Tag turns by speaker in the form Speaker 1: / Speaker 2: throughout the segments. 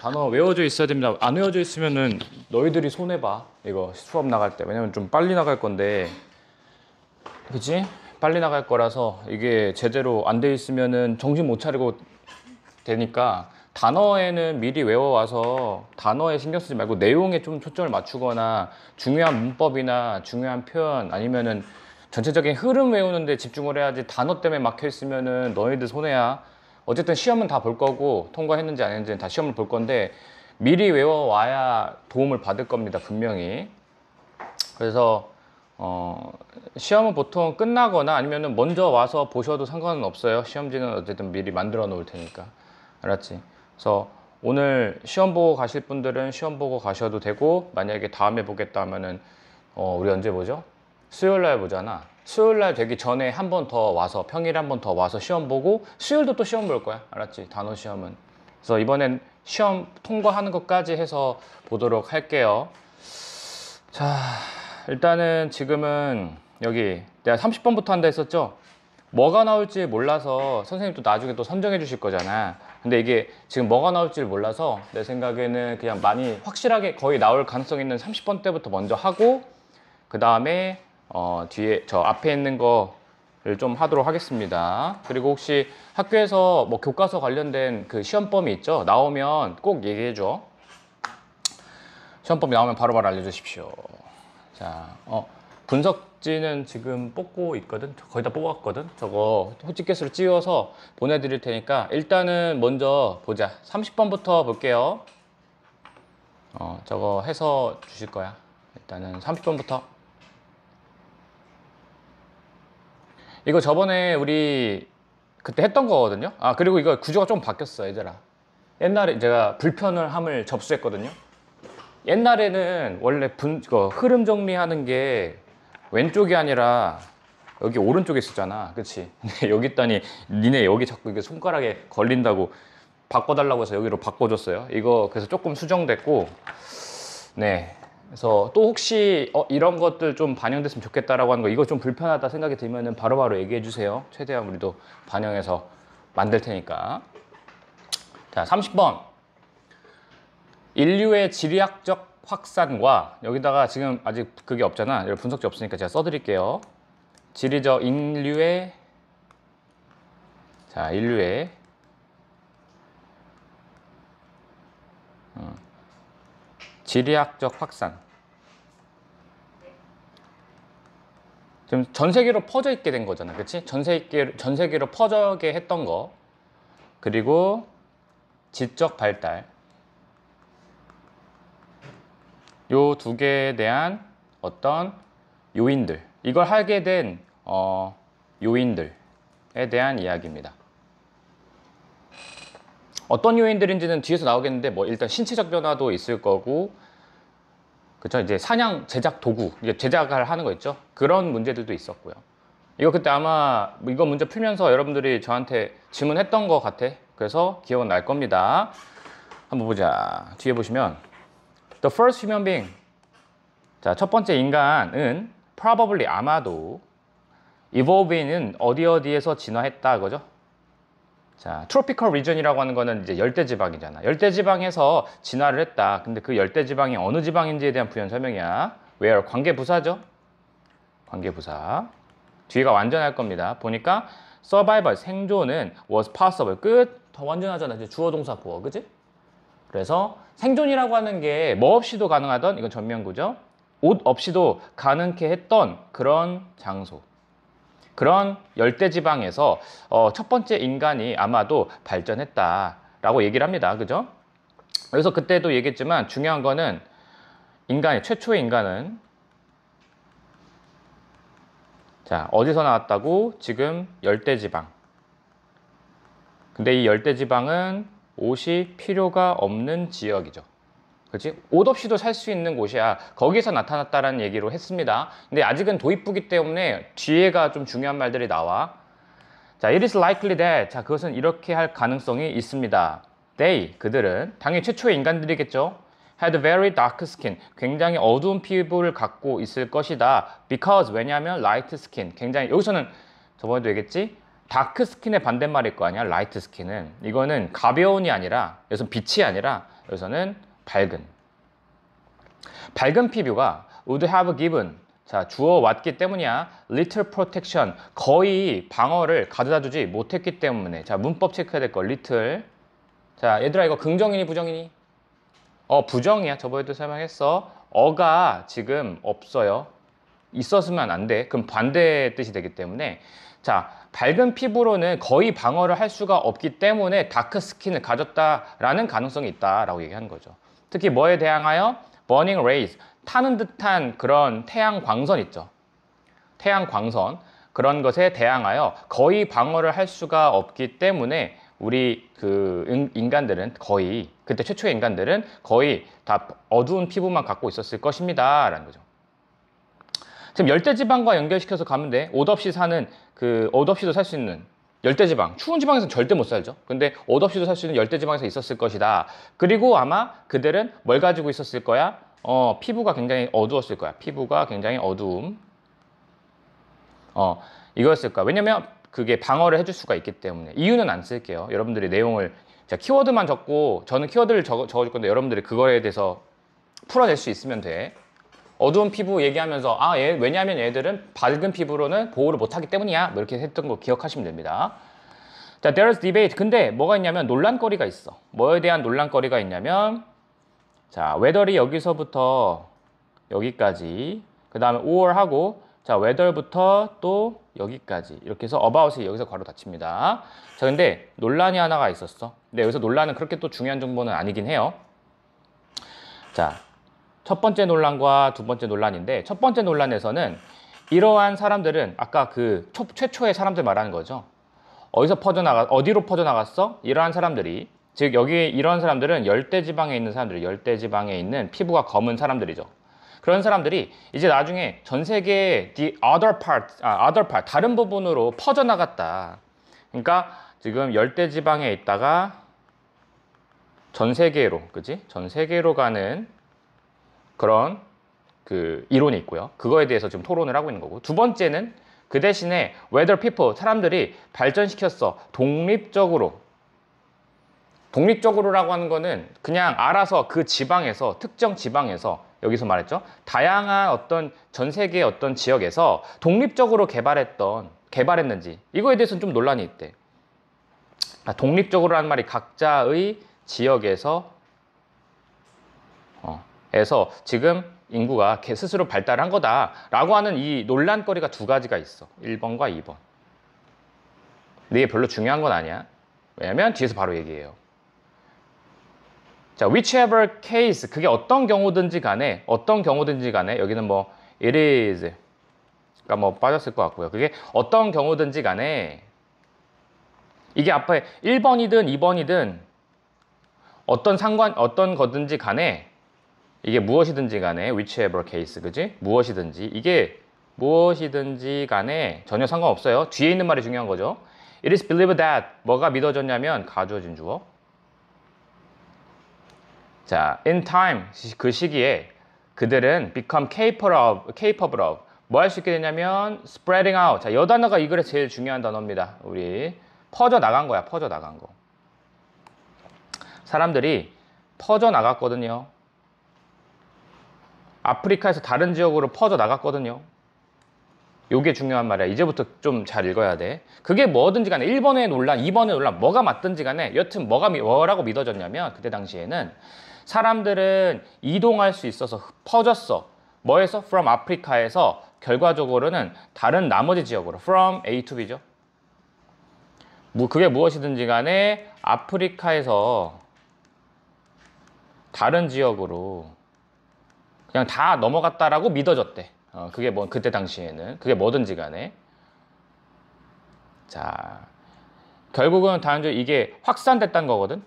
Speaker 1: 단어 외워져 있어야 됩니다. 안 외워져 있으면은 너희들이 손해봐. 이거 수업 나갈 때. 왜냐면 좀 빨리 나갈 건데. 그치? 빨리 나갈 거라서 이게 제대로 안 돼 있으면은 정신 못 차리고 되니까 단어에는 미리 외워와서 단어에 신경 쓰지 말고 내용에 좀 초점을 맞추거나 중요한 문법이나 중요한 표현 아니면은 전체적인 흐름 외우는데 집중을 해야지. 단어 때문에 막혀 있으면은 너희들 손해야. 어쨌든 시험은 다 볼 거고 통과했는지 안 했는지는 다 시험을 볼 건데 미리 외워와야 도움을 받을 겁니다, 분명히. 그래서 시험은 보통 끝나거나 아니면은 먼저 와서 보셔도 상관은 없어요. 시험지는 어쨌든 미리 만들어 놓을 테니까. 알았지? 그래서 오늘 시험 보고 가실 분들은 시험 보고 가셔도 되고, 만약에 다음에 보겠다 하면은 우리 언제 보죠? 수요일 날 보잖아. 수요일 날 되기 전에 한 번 더 와서, 평일에 한 번 더 와서 시험 보고 수요일도 또 시험 볼 거야. 알았지? 단어 시험은. 그래서 이번엔 시험 통과하는 것까지 해서 보도록 할게요. 자, 일단은 지금은 여기 내가 30번부터 한다 했었죠? 뭐가 나올지 몰라서 선생님도 나중에 또 선정해 주실 거잖아. 근데 이게 지금 뭐가 나올지 몰라서 내 생각에는 그냥 많이 확실하게 거의 나올 가능성 있는 30번 때부터 먼저 하고, 그 다음에 뒤에 저 앞에 있는 거를 좀 하도록 하겠습니다. 그리고 혹시 학교에서 뭐 교과서 관련된 그 시험범위 있죠? 나오면 꼭 얘기해 줘. 시험범위 나오면 바로바로 알려주십시오. 자, 분석지는 지금 뽑고 있거든. 거의 다 뽑았거든. 저거 호치켓으로 찍어서 보내드릴 테니까 일단은 먼저 보자. 30번부터 볼게요. 저거 해서 주실 거야. 일단은 30번부터. 이거 저번에 우리 그때 했던 거거든요. 아, 그리고 이거 구조가 좀 바뀌었어, 얘들아. 옛날에 제가 불편을 함을 접수했거든요. 옛날에는 원래 흐름 정리하는 게 왼쪽이 아니라 여기 오른쪽에 있었잖아. 그치? 근데 여기 있다니 니네 여기 자꾸 이게 손가락에 걸린다고 바꿔달라고 해서 여기로 바꿔줬어요. 이거 그래서 조금 수정됐고, 네. 그래서 또 혹시 이런 것들 좀 반영됐으면 좋겠다라고 하는 거, 이거 좀 불편하다 생각이 들면은 바로바로 얘기해 주세요. 최대한 우리도 반영해서 만들 테니까. 자, 30번. 인류의 지리학적 확산과, 여기다가 지금 아직 그게 없잖아. 여기 분석지 없으니까 제가 써드릴게요. 인류의 지리학적 확산. 지금 전 세계로 퍼져 있게 된 거잖아. 그치? 전 세계로 퍼져게 했던 거. 그리고 지적 발달. 요 두 개에 대한 어떤 요인들, 이걸 하게 된 요인들에 대한 이야기입니다. 어떤 요인들인지는 뒤에서 나오겠는데, 뭐 일단 신체적 변화도 있을 거고, 그쵸? 이제 사냥 제작 도구, 이제 제작을 하는 거 있죠? 그런 문제들도 있었고요. 이거 그때 아마 이거 문제 풀면서 여러분들이 저한테 질문했던 것 같아. 그래서 기억은 날 겁니다. 한번 보자. 뒤에 보시면 The first human being. 자, 첫 번째 인간은 probably 아마도 evolve는 어디에서 진화했다, 그죠? 자, tropical region이라고 하는 거는 이제 열대지방이잖아. 열대지방에서 진화를 했다. 근데 그 열대지방이 어느 지방인지에 대한 부연 설명이야. where 관계부사죠? 관계부사. 뒤가 완전할 겁니다. 보니까 survival 생존은 was possible. 끝. 더 완전하잖아. 이제 주어 동사 보어. 그지? 그래서 생존이라고 하는 게 뭐 없이도 가능하던, 이건 전면구죠. 옷 없이도 가능케 했던 그런 장소. 그런 열대지방에서 첫 번째 인간이 아마도 발전했다라고 얘기를 합니다. 그죠? 그래서 그때도 얘기했지만 중요한 거는 최초의 인간은 자, 어디서 나왔다고? 지금 열대지방. 근데 이 열대지방은 옷이 필요가 없는 지역이죠. 그렇지? 옷 없이도 살 수 있는 곳이야. 거기서 나타났다라는 얘기로 했습니다. 근데 아직은 도입부기 때문에 뒤에가 좀 중요한 말들이 나와. 자, it is likely that. 자, 그것은 이렇게 할 가능성이 있습니다. They, 그들은 당연히 최초의 인간들이겠죠. Had very dark skin. 굉장히 어두운 피부를 갖고 있을 것이다. Because, 왜냐하면 light skin. 굉장히, 여기서는 저번에도 얘기했지? 다크 스킨의 반대말일 거 아니야, 라이트 스킨은. 이거는 가벼운이 아니라, 여기서 빛이 아니라 여기서는 밝은 피부가 would have given, 자, 주어 왔기 때문이야. little protection, 거의 방어를 가져다 주지 못했기 때문에. 자, 문법 체크해야 될 거, little. 자, 얘들아, 이거 긍정이니 부정이니? 부정이야. 저번에도 설명했어. 어가 지금 없어요. 있었으면 안 돼. 그럼 반대의 뜻이 되기 때문에. 자, 밝은 피부로는 거의 방어를 할 수가 없기 때문에 다크 스킨을 가졌다라는 가능성이 있다라고 얘기하는 거죠. 특히 뭐에 대항하여? burning rays, 타는 듯한 그런 태양 광선 있죠. 태양 광선, 그런 것에 대항하여 거의 방어를 할 수가 없기 때문에 우리 그 인간들은 거의, 그때 최초의 인간들은 거의 다 어두운 피부만 갖고 있었을 것입니다 라는 거죠. 지금 열대지방과 연결시켜서 가면 돼. 옷 없이 사는, 옷 없이도 살 수 있는 열대지방, 추운 지방에서는 절대 못 살죠. 근데 옷 없이도 살 수 있는 열대지방에서 있었을 것이다. 그리고 아마 그들은 뭘 가지고 있었을 거야? 피부가 굉장히 어두웠을 거야. 피부가 굉장히 어두움. 이거였을 거야. 왜냐면 그게 방어를 해줄 수가 있기 때문에. 이유는 안 쓸게요. 여러분들이 내용을, 자, 키워드만 적고, 저는 키워드를 적어줄 건데 여러분들이 그거에 대해서 풀어낼 수 있으면 돼. 어두운 피부 얘기하면서 왜냐하면 얘들은 밝은 피부로는 보호를 못하기 때문이야, 뭐 이렇게 했던 거 기억하시면 됩니다. 자, there's debate. 근데 뭐가 있냐면 논란거리가 있어. 뭐에 대한 논란거리가 있냐면, 자, whether이 여기서부터 여기까지, 그 다음에 or 하고, 자, whether부터 또 여기까지 이렇게 해서 about이 여기서 괄호 닫힙니다. 자, 근데 논란이 하나가 있었어. 근데 여기서 논란은 그렇게 또 중요한 정보는 아니긴 해요. 자, 첫 번째 논란과 두 번째 논란인데, 첫 번째 논란에서는 이러한 사람들은 아까 그 최초의 사람들 말하는 거죠. 어디로 퍼져나갔어? 이러한 사람들이, 즉 여기 이런 사람들은 열대지방에 있는 사람들이, 열대지방에 있는 피부가 검은 사람들이죠. 그런 사람들이 이제 나중에 전 세계의 the other part, 다른 부분으로 퍼져나갔다. 그러니까 지금 열대지방에 있다가 전 세계로, 그지? 전 세계로 가는 그런 그 이론이 있고요. 그거에 대해서 지금 토론을 하고 있는 거고. 두 번째는 그 대신에 whether people, 사람들이 발전시켰어. 독립적으로라고 하는 거는 그냥 알아서 그 지방에서, 특정 지방에서, 여기서 말했죠. 다양한 어떤 전 세계의 어떤 지역에서 독립적으로 개발했는지, 이거에 대해서는 좀 논란이 있대. 독립적으로라는 말이 각자의 지역에서 해서 지금 인구가 스스로 발달한 거다라고 하는 이 논란거리가 두 가지가 있어. 1번과 2번. 근데 이게 별로 중요한 건 아니야. 왜냐면 뒤에서 바로 얘기해요. 자, whichever case, 그게 어떤 경우든지 간에, 여기는 뭐 it is, 그러니까 뭐 빠졌을 것 같고요. 그게 어떤 경우든지 간에, 이게 앞에 1번이든 2번이든 어떤 거든지 간에, 이게 무엇이든지 간에, whichever case, 그지? 이게 무엇이든지 간에 전혀 상관없어요. 뒤에 있는 말이 중요한 거죠. It is believed that, 뭐가 믿어졌냐면 가주어진 주어. 자, in time, 그 시기에 그들은 become capable of, 뭐 할 수 있게 되냐면 spreading out. 자, 이 단어가 이 글의 제일 중요한 단어입니다. 우리 퍼져나간 거야, 퍼져나간 거. 사람들이 퍼져나갔거든요. 아프리카에서 다른 지역으로 퍼져나갔거든요. 요게 중요한 말이야. 이제부터 좀 잘 읽어야 돼. 그게 뭐든지 간에 1번의 논란, 2번의 논란, 뭐가 맞든지 간에 여튼 뭐라고 믿어졌냐면 그때 당시에는 사람들은 이동할 수 있어서 퍼졌어. 뭐에서? From 아프리카에서 결과적으로는 다른 나머지 지역으로 From A to B죠. 그게 무엇이든지 간에 아프리카에서 다른 지역으로 그냥 다 넘어갔다라고 믿어졌대. 그게 뭐 그때 당시에는 그게 뭐든지 간에. 자, 결국은 단순히 이게 확산됐다는 거거든.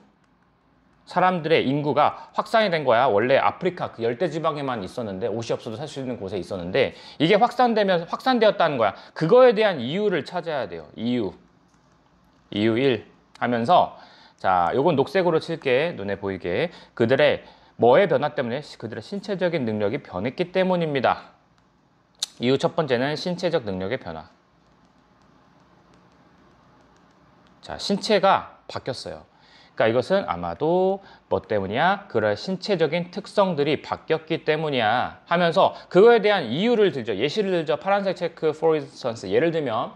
Speaker 1: 사람들의 인구가 확산이 된 거야. 원래 아프리카 그 열대지방에만 있었는데, 옷이 없어도 살 수 있는 곳에 있었는데, 이게 확산되었다는 거야. 그거에 대한 이유를 찾아야 돼요. 이유 1 하면서, 자, 요건 녹색으로 칠게. 눈에 보이게. 그들의 뭐의 변화 때문에? 그들의 신체적인 능력이 변했기 때문입니다. 이유 첫 번째는 신체적 능력의 변화. 자, 신체가 바뀌었어요. 그러니까 이것은 아마도 뭐 때문이야? 그런 신체적인 특성들이 바뀌었기 때문이야 하면서 그거에 대한 이유를 들죠. 예시를 들죠. 파란색 체크 for instance. 예를 들면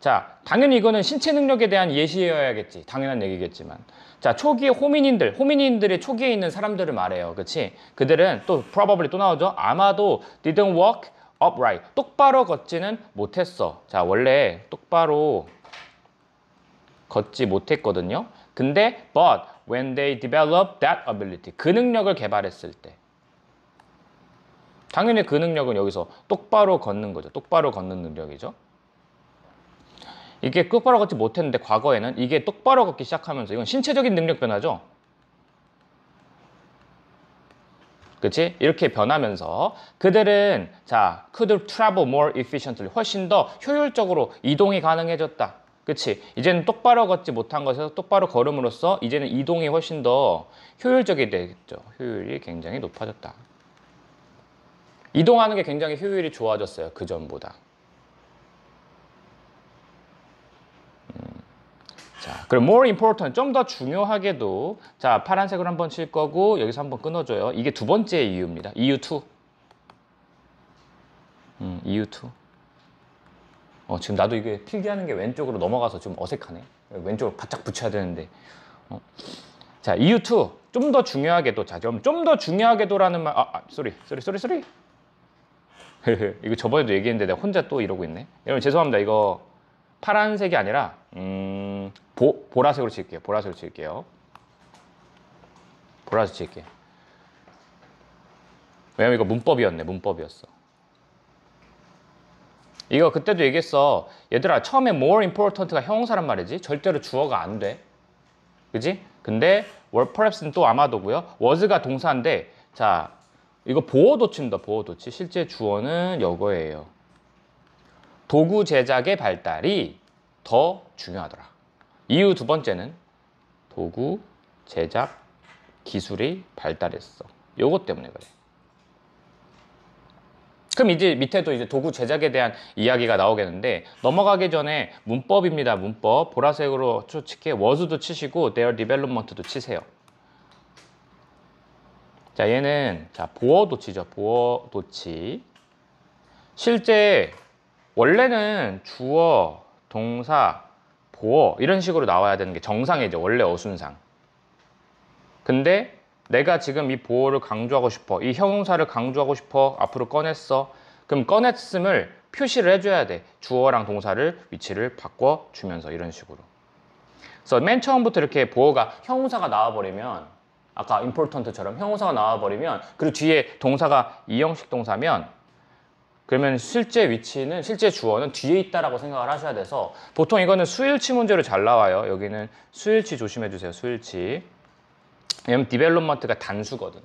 Speaker 1: 자, 당연히 이거는 신체 능력에 대한 예시여야겠지. 당연한 얘기겠지만. 자, 초기에 호미닌들의 초기에 있는 사람들을 말해요. 그치? 그들은 또 probably 또 나오죠. 아마도 didn't walk upright. 똑바로 걷지는 못했어. 자, 원래 똑바로 걷지 못했거든요. 근데 but when they develop that ability. 그 능력을 개발했을 때. 당연히 그 능력은 여기서 똑바로 걷는 거죠. 똑바로 걷는 능력이죠. 이게 똑바로 걷지 못했는데 과거에는 이게 똑바로 걷기 시작하면서 이건 신체적인 능력 변화죠. 그치? 이렇게 변하면서 그들은 자, could travel more efficiently. 훨씬 더 효율적으로 이동이 가능해졌다. 그치? 이제는 똑바로 걷지 못한 것에서 똑바로 걸음으로써 이제는 이동이 훨씬 더 효율적이 되겠죠. 효율이 굉장히 높아졌다. 이동하는 게 굉장히 효율이 좋아졌어요. 그 전보다. 자, 그럼 more important, 좀 더 중요하게도 자, 파란색으로 한번 칠 거고 여기서 한번 끊어줘요. 이게 두 번째 이유입니다. 이유2. 이유2. 지금 나도 이게 필기하는 게 왼쪽으로 넘어가서 좀 어색하네. 왼쪽으로 바짝 붙여야 되는데. 자, 이유2. 좀 더 중요하게도. 자, 좀 더 중요하게도라는 말. 쏘리. 이거 저번에도 얘기했는데 내가 혼자 또 이러고 있네. 여러분 죄송합니다. 이거 파란색이 아니라 보라색으로 칠게요. 보라색 칠게요. 왜냐면 이거 문법이었어. 이거 그때도 얘기했어. 얘들아, 처음에 more important가 형용사란 말이지. 절대로 주어가 안 돼. 그지? 근데 were perhaps는 또 아마도고요. was가 동사인데 자, 이거 보어도치입니다. 보어도치. 실제 주어는 이거예요. 도구 제작의 발달이 더 중요하더라. 이유 두 번째는 도구 제작 기술이 발달했어. 요것 때문에 그래. 그럼 이제 밑에도 이제 도구 제작에 대한 이야기가 나오겠는데 넘어가기 전에 문법입니다. 문법. 보라색으로 칠게 was도 치시고 their development도 치세요. 자, 얘는 자, 보어도치죠. 보어도치. 실제 원래는 주어, 동사, 보어 이런 식으로 나와야 되는 게 정상이죠. 원래 어순상. 근데 내가 지금 이 보어를 강조하고 싶어. 이 형용사를 강조하고 싶어. 앞으로 꺼냈어. 그럼 꺼냈음을 표시를 해줘야 돼. 주어랑 동사를 위치를 바꿔주면서 이런 식으로. 그래서 맨 처음부터 이렇게 보어가 형용사가 나와버리면 아까 important처럼 형용사가 나와버리면 그리고 뒤에 동사가 이형식 동사면 그러면 실제 위치는 실제 주어는 뒤에 있다라고 생각을 하셔야 돼서 보통 이거는 수일치 문제로 잘 나와요. 여기는 수일치 조심해 주세요. 수일치. 왜냐면 development가 단수거든.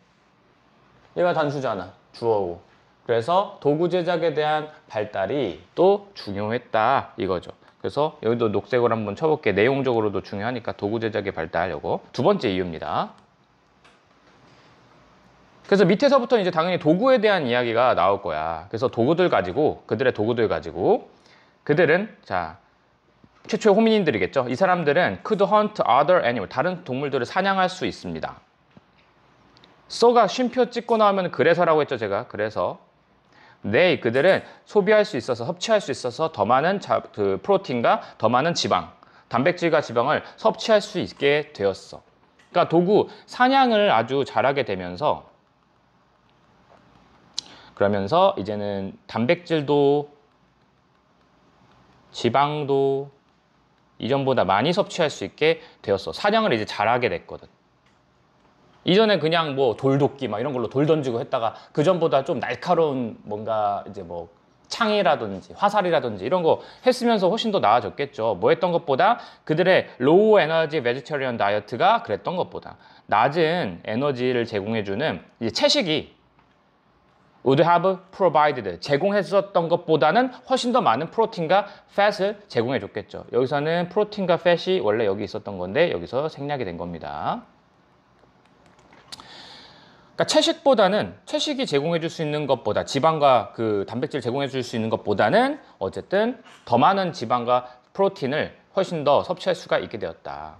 Speaker 1: 얘가 단수잖아. 주어고. 그래서 도구 제작에 대한 발달이 또 중요했다 이거죠. 그래서 여기도 녹색으로 한번 쳐볼게. 내용적으로도 중요하니까 도구 제작의 발달 요거 두 번째 이유입니다. 그래서 밑에서부터 이제 당연히 도구에 대한 이야기가 나올 거야. 그래서 그들의 도구들 가지고 그들은 자 최초의 호미닌들이겠죠. 이 사람들은 could hunt other animal, 다른 동물들을 사냥할 수 있습니다. so가 쉼표 찍고 나오면 그래서라고 했죠, 제가. 그래서 그들은 소비할 수 있어서, 섭취할 수 있어서 더 많은 프로틴과 더 많은 지방, 단백질과 지방을 섭취할 수 있게 되었어. 그러니까 사냥을 아주 잘하게 되면서 그러면서 이제는 단백질도 지방도 이전보다 많이 섭취할 수 있게 되었어. 사냥을 이제 잘하게 됐거든. 이전에 그냥 뭐 돌도끼 막 이런 걸로 돌 던지고 했다가 그 전보다 좀 날카로운 뭔가 이제 뭐 창이라든지 화살이라든지 이런 거 했으면서 훨씬 더 나아졌겠죠. 뭐 했던 것보다 그들의 low energy vegetarian diet가 그랬던 것보다 낮은 에너지를 제공해주는 이제 채식이 would have provided 제공했었던 것보다는 훨씬 더 많은 프로틴과 fat을 제공해 줬겠죠. 여기서는 프로틴과 fat이 원래 여기 있었던 건데 여기서 생략이 된 겁니다. 그러니까 채식이 제공해 줄 수 있는 것보다 지방과 그 단백질 제공해 줄 수 있는 것보다는 어쨌든 더 많은 지방과 프로틴을 훨씬 더 섭취할 수가 있게 되었다.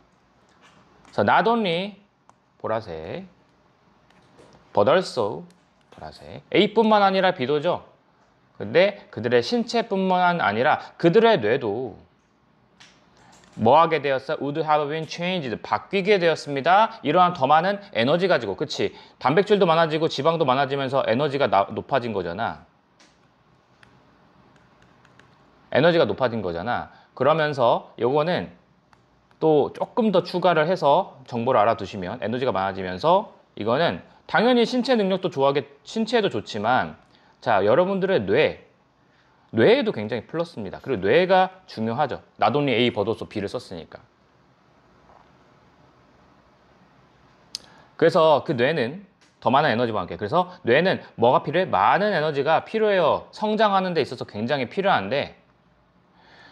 Speaker 1: 그래서 not only 보라색, but also 보라색. A뿐만 아니라 B도죠. 근데 그들의 신체뿐만 아니라 그들의 뇌도 뭐 하게 되었어? would have been changed. 바뀌게 되었습니다. 이러한 더 많은 에너지 가지고. 그치? 단백질도 많아지고 지방도 많아지면서 에너지가 높아진 거잖아. 에너지가 높아진 거잖아. 그러면서 요거는 또 조금 더 추가를 해서 정보를 알아두시면 에너지가 많아지면서 이거는 당연히 신체 능력도 신체에도 좋지만 자, 여러분들의 뇌에도 굉장히 플러스입니다. 그리고 뇌가 중요하죠. not only A, but also B를 썼으니까. 그래서 그 뇌는 더 많은 에너지와 함께 그래서 뇌는 뭐가 필요해? 많은 에너지가 필요해요. 성장하는 데 있어서 굉장히 필요한데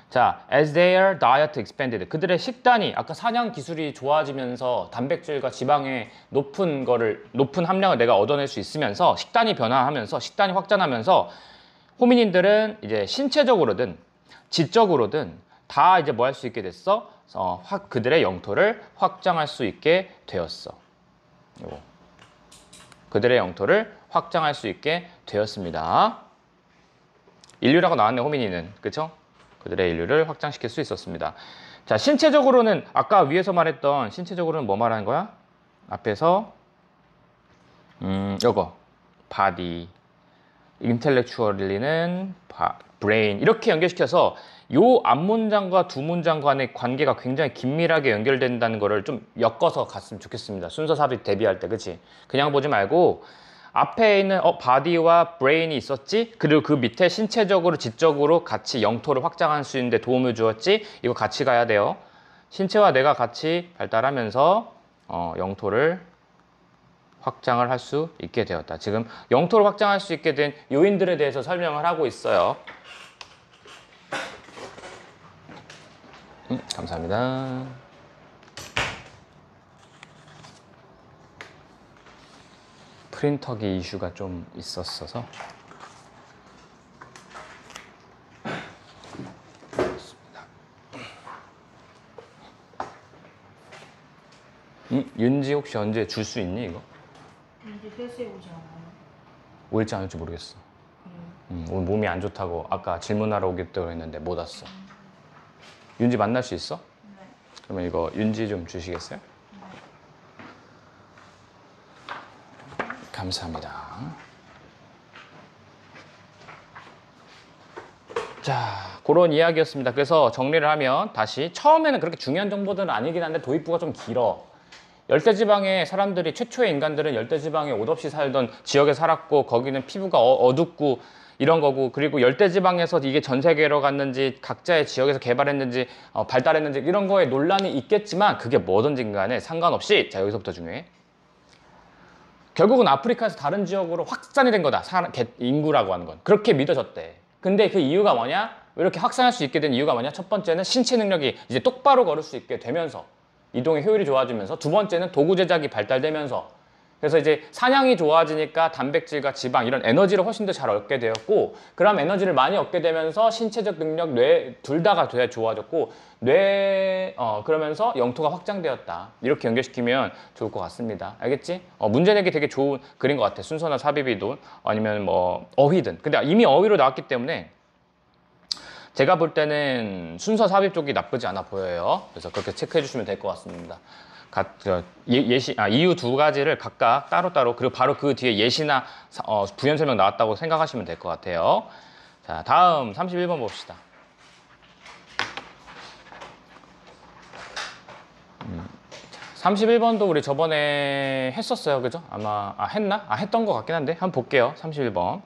Speaker 1: 자, as their diet expanded. 그들의 식단이 아까 사냥 기술이 좋아지면서 단백질과 지방의 높은 함량을 내가 얻어낼 수 있으면서 식단이 변화하면서 식단이 확장하면서 호미닌들은 이제 신체적으로든 지적으로든 다 이제 뭐 할 수 있게 됐어? 그들의 영토를 확장할 수 있게 되었어. 요거. 그들의 영토를 확장할 수 있게 되었습니다. 인류라고 나왔네, 호미닌은. 그쵸? 그들의 인류를 확장시킬 수 있었습니다. 자, 신체적으로는 아까 위에서 말했던 신체적으로는 뭐 말하는 거야? 앞에서 요거 body, intellectually는 brain 이렇게 연결시켜서 요 앞문장과 두 문장 간의 관계가 굉장히 긴밀하게 연결된다는 거를 좀 엮어서 갔으면 좋겠습니다. 순서 삽입 대비할 때, 그치? 그냥 보지 말고 앞에 있는 body와 brain이 있었지? 그리고 그 밑에 신체적으로, 지적으로 같이 영토를 확장할 수 있는데 도움을 주었지? 이거 같이 가야 돼요. 신체와 뇌가 같이 발달하면서 영토를 확장을 할 수 있게 되었다. 지금 영토를 확장할 수 있게 된 요인들에 대해서 설명을 하고 있어요. 감사합니다. 프린터기 이슈가 좀 있었어서 윤지 혹시 언제 줄 수 있니 이거?
Speaker 2: 윤지 회수해 오지 않아요?
Speaker 1: 올지 안 올지 모르겠어. 오늘 몸이 안 좋다고 아까 질문하러 오겠다고 했는데 못 왔어. 윤지 만날 수 있어?
Speaker 2: 네.
Speaker 1: 그러면 이거 윤지 좀 주시겠어요? 감사합니다. 자, 그런 이야기였습니다. 그래서 정리를 하면 다시 처음에는 그렇게 중요한 정보들은 아니긴 한데 도입부가 좀 길어. 열대지방의 사람들이 최초의 인간들은 열대지방에 옷 없이 살던 지역에 살았고 거기는 피부가 어둡고 이런 거고 그리고 열대지방에서 이게 전 세계로 갔는지 각자의 지역에서 개발했는지 발달했는지 이런 거에 논란이 있겠지만 그게 뭐든지 간에 상관없이 자 여기서부터 중요해. 결국은 아프리카에서 다른 지역으로 확산이 된 거다. 인구라고 하는 건. 그렇게 믿어졌대. 근데 그 이유가 뭐냐? 이렇게 확산할 수 있게 된 이유가 뭐냐? 첫 번째는 신체 능력이 이제 똑바로 걸을 수 있게 되면서 이동의 효율이 좋아지면서 두 번째는 도구 제작이 발달되면서 그래서 이제 사냥이 좋아지니까 단백질과 지방 이런 에너지를 훨씬 더 잘 얻게 되었고 그럼 에너지를 많이 얻게 되면서 신체적 능력, 뇌 둘 다가 돼야 좋아졌고 그러면서 영토가 확장되었다. 이렇게 연결시키면 좋을 것 같습니다. 알겠지? 문제 내기 되게 좋은 글인 것 같아. 순서나 삽입이든 아니면 뭐 어휘든. 근데 이미 어휘로 나왔기 때문에 제가 볼 때는 순서 삽입 쪽이 나쁘지 않아 보여요. 그래서 그렇게 체크해 주시면 될 것 같습니다. 이유 두 가지를 각각 따로따로 그리고 바로 그 뒤에 예시나 부연 설명 나왔다고 생각하시면 될 것 같아요. 자, 다음 31번 봅시다. 31번도 우리 저번에 했었어요. 그죠? 아마 했나? 했던 것 같긴 한데 한번 볼게요. 31번.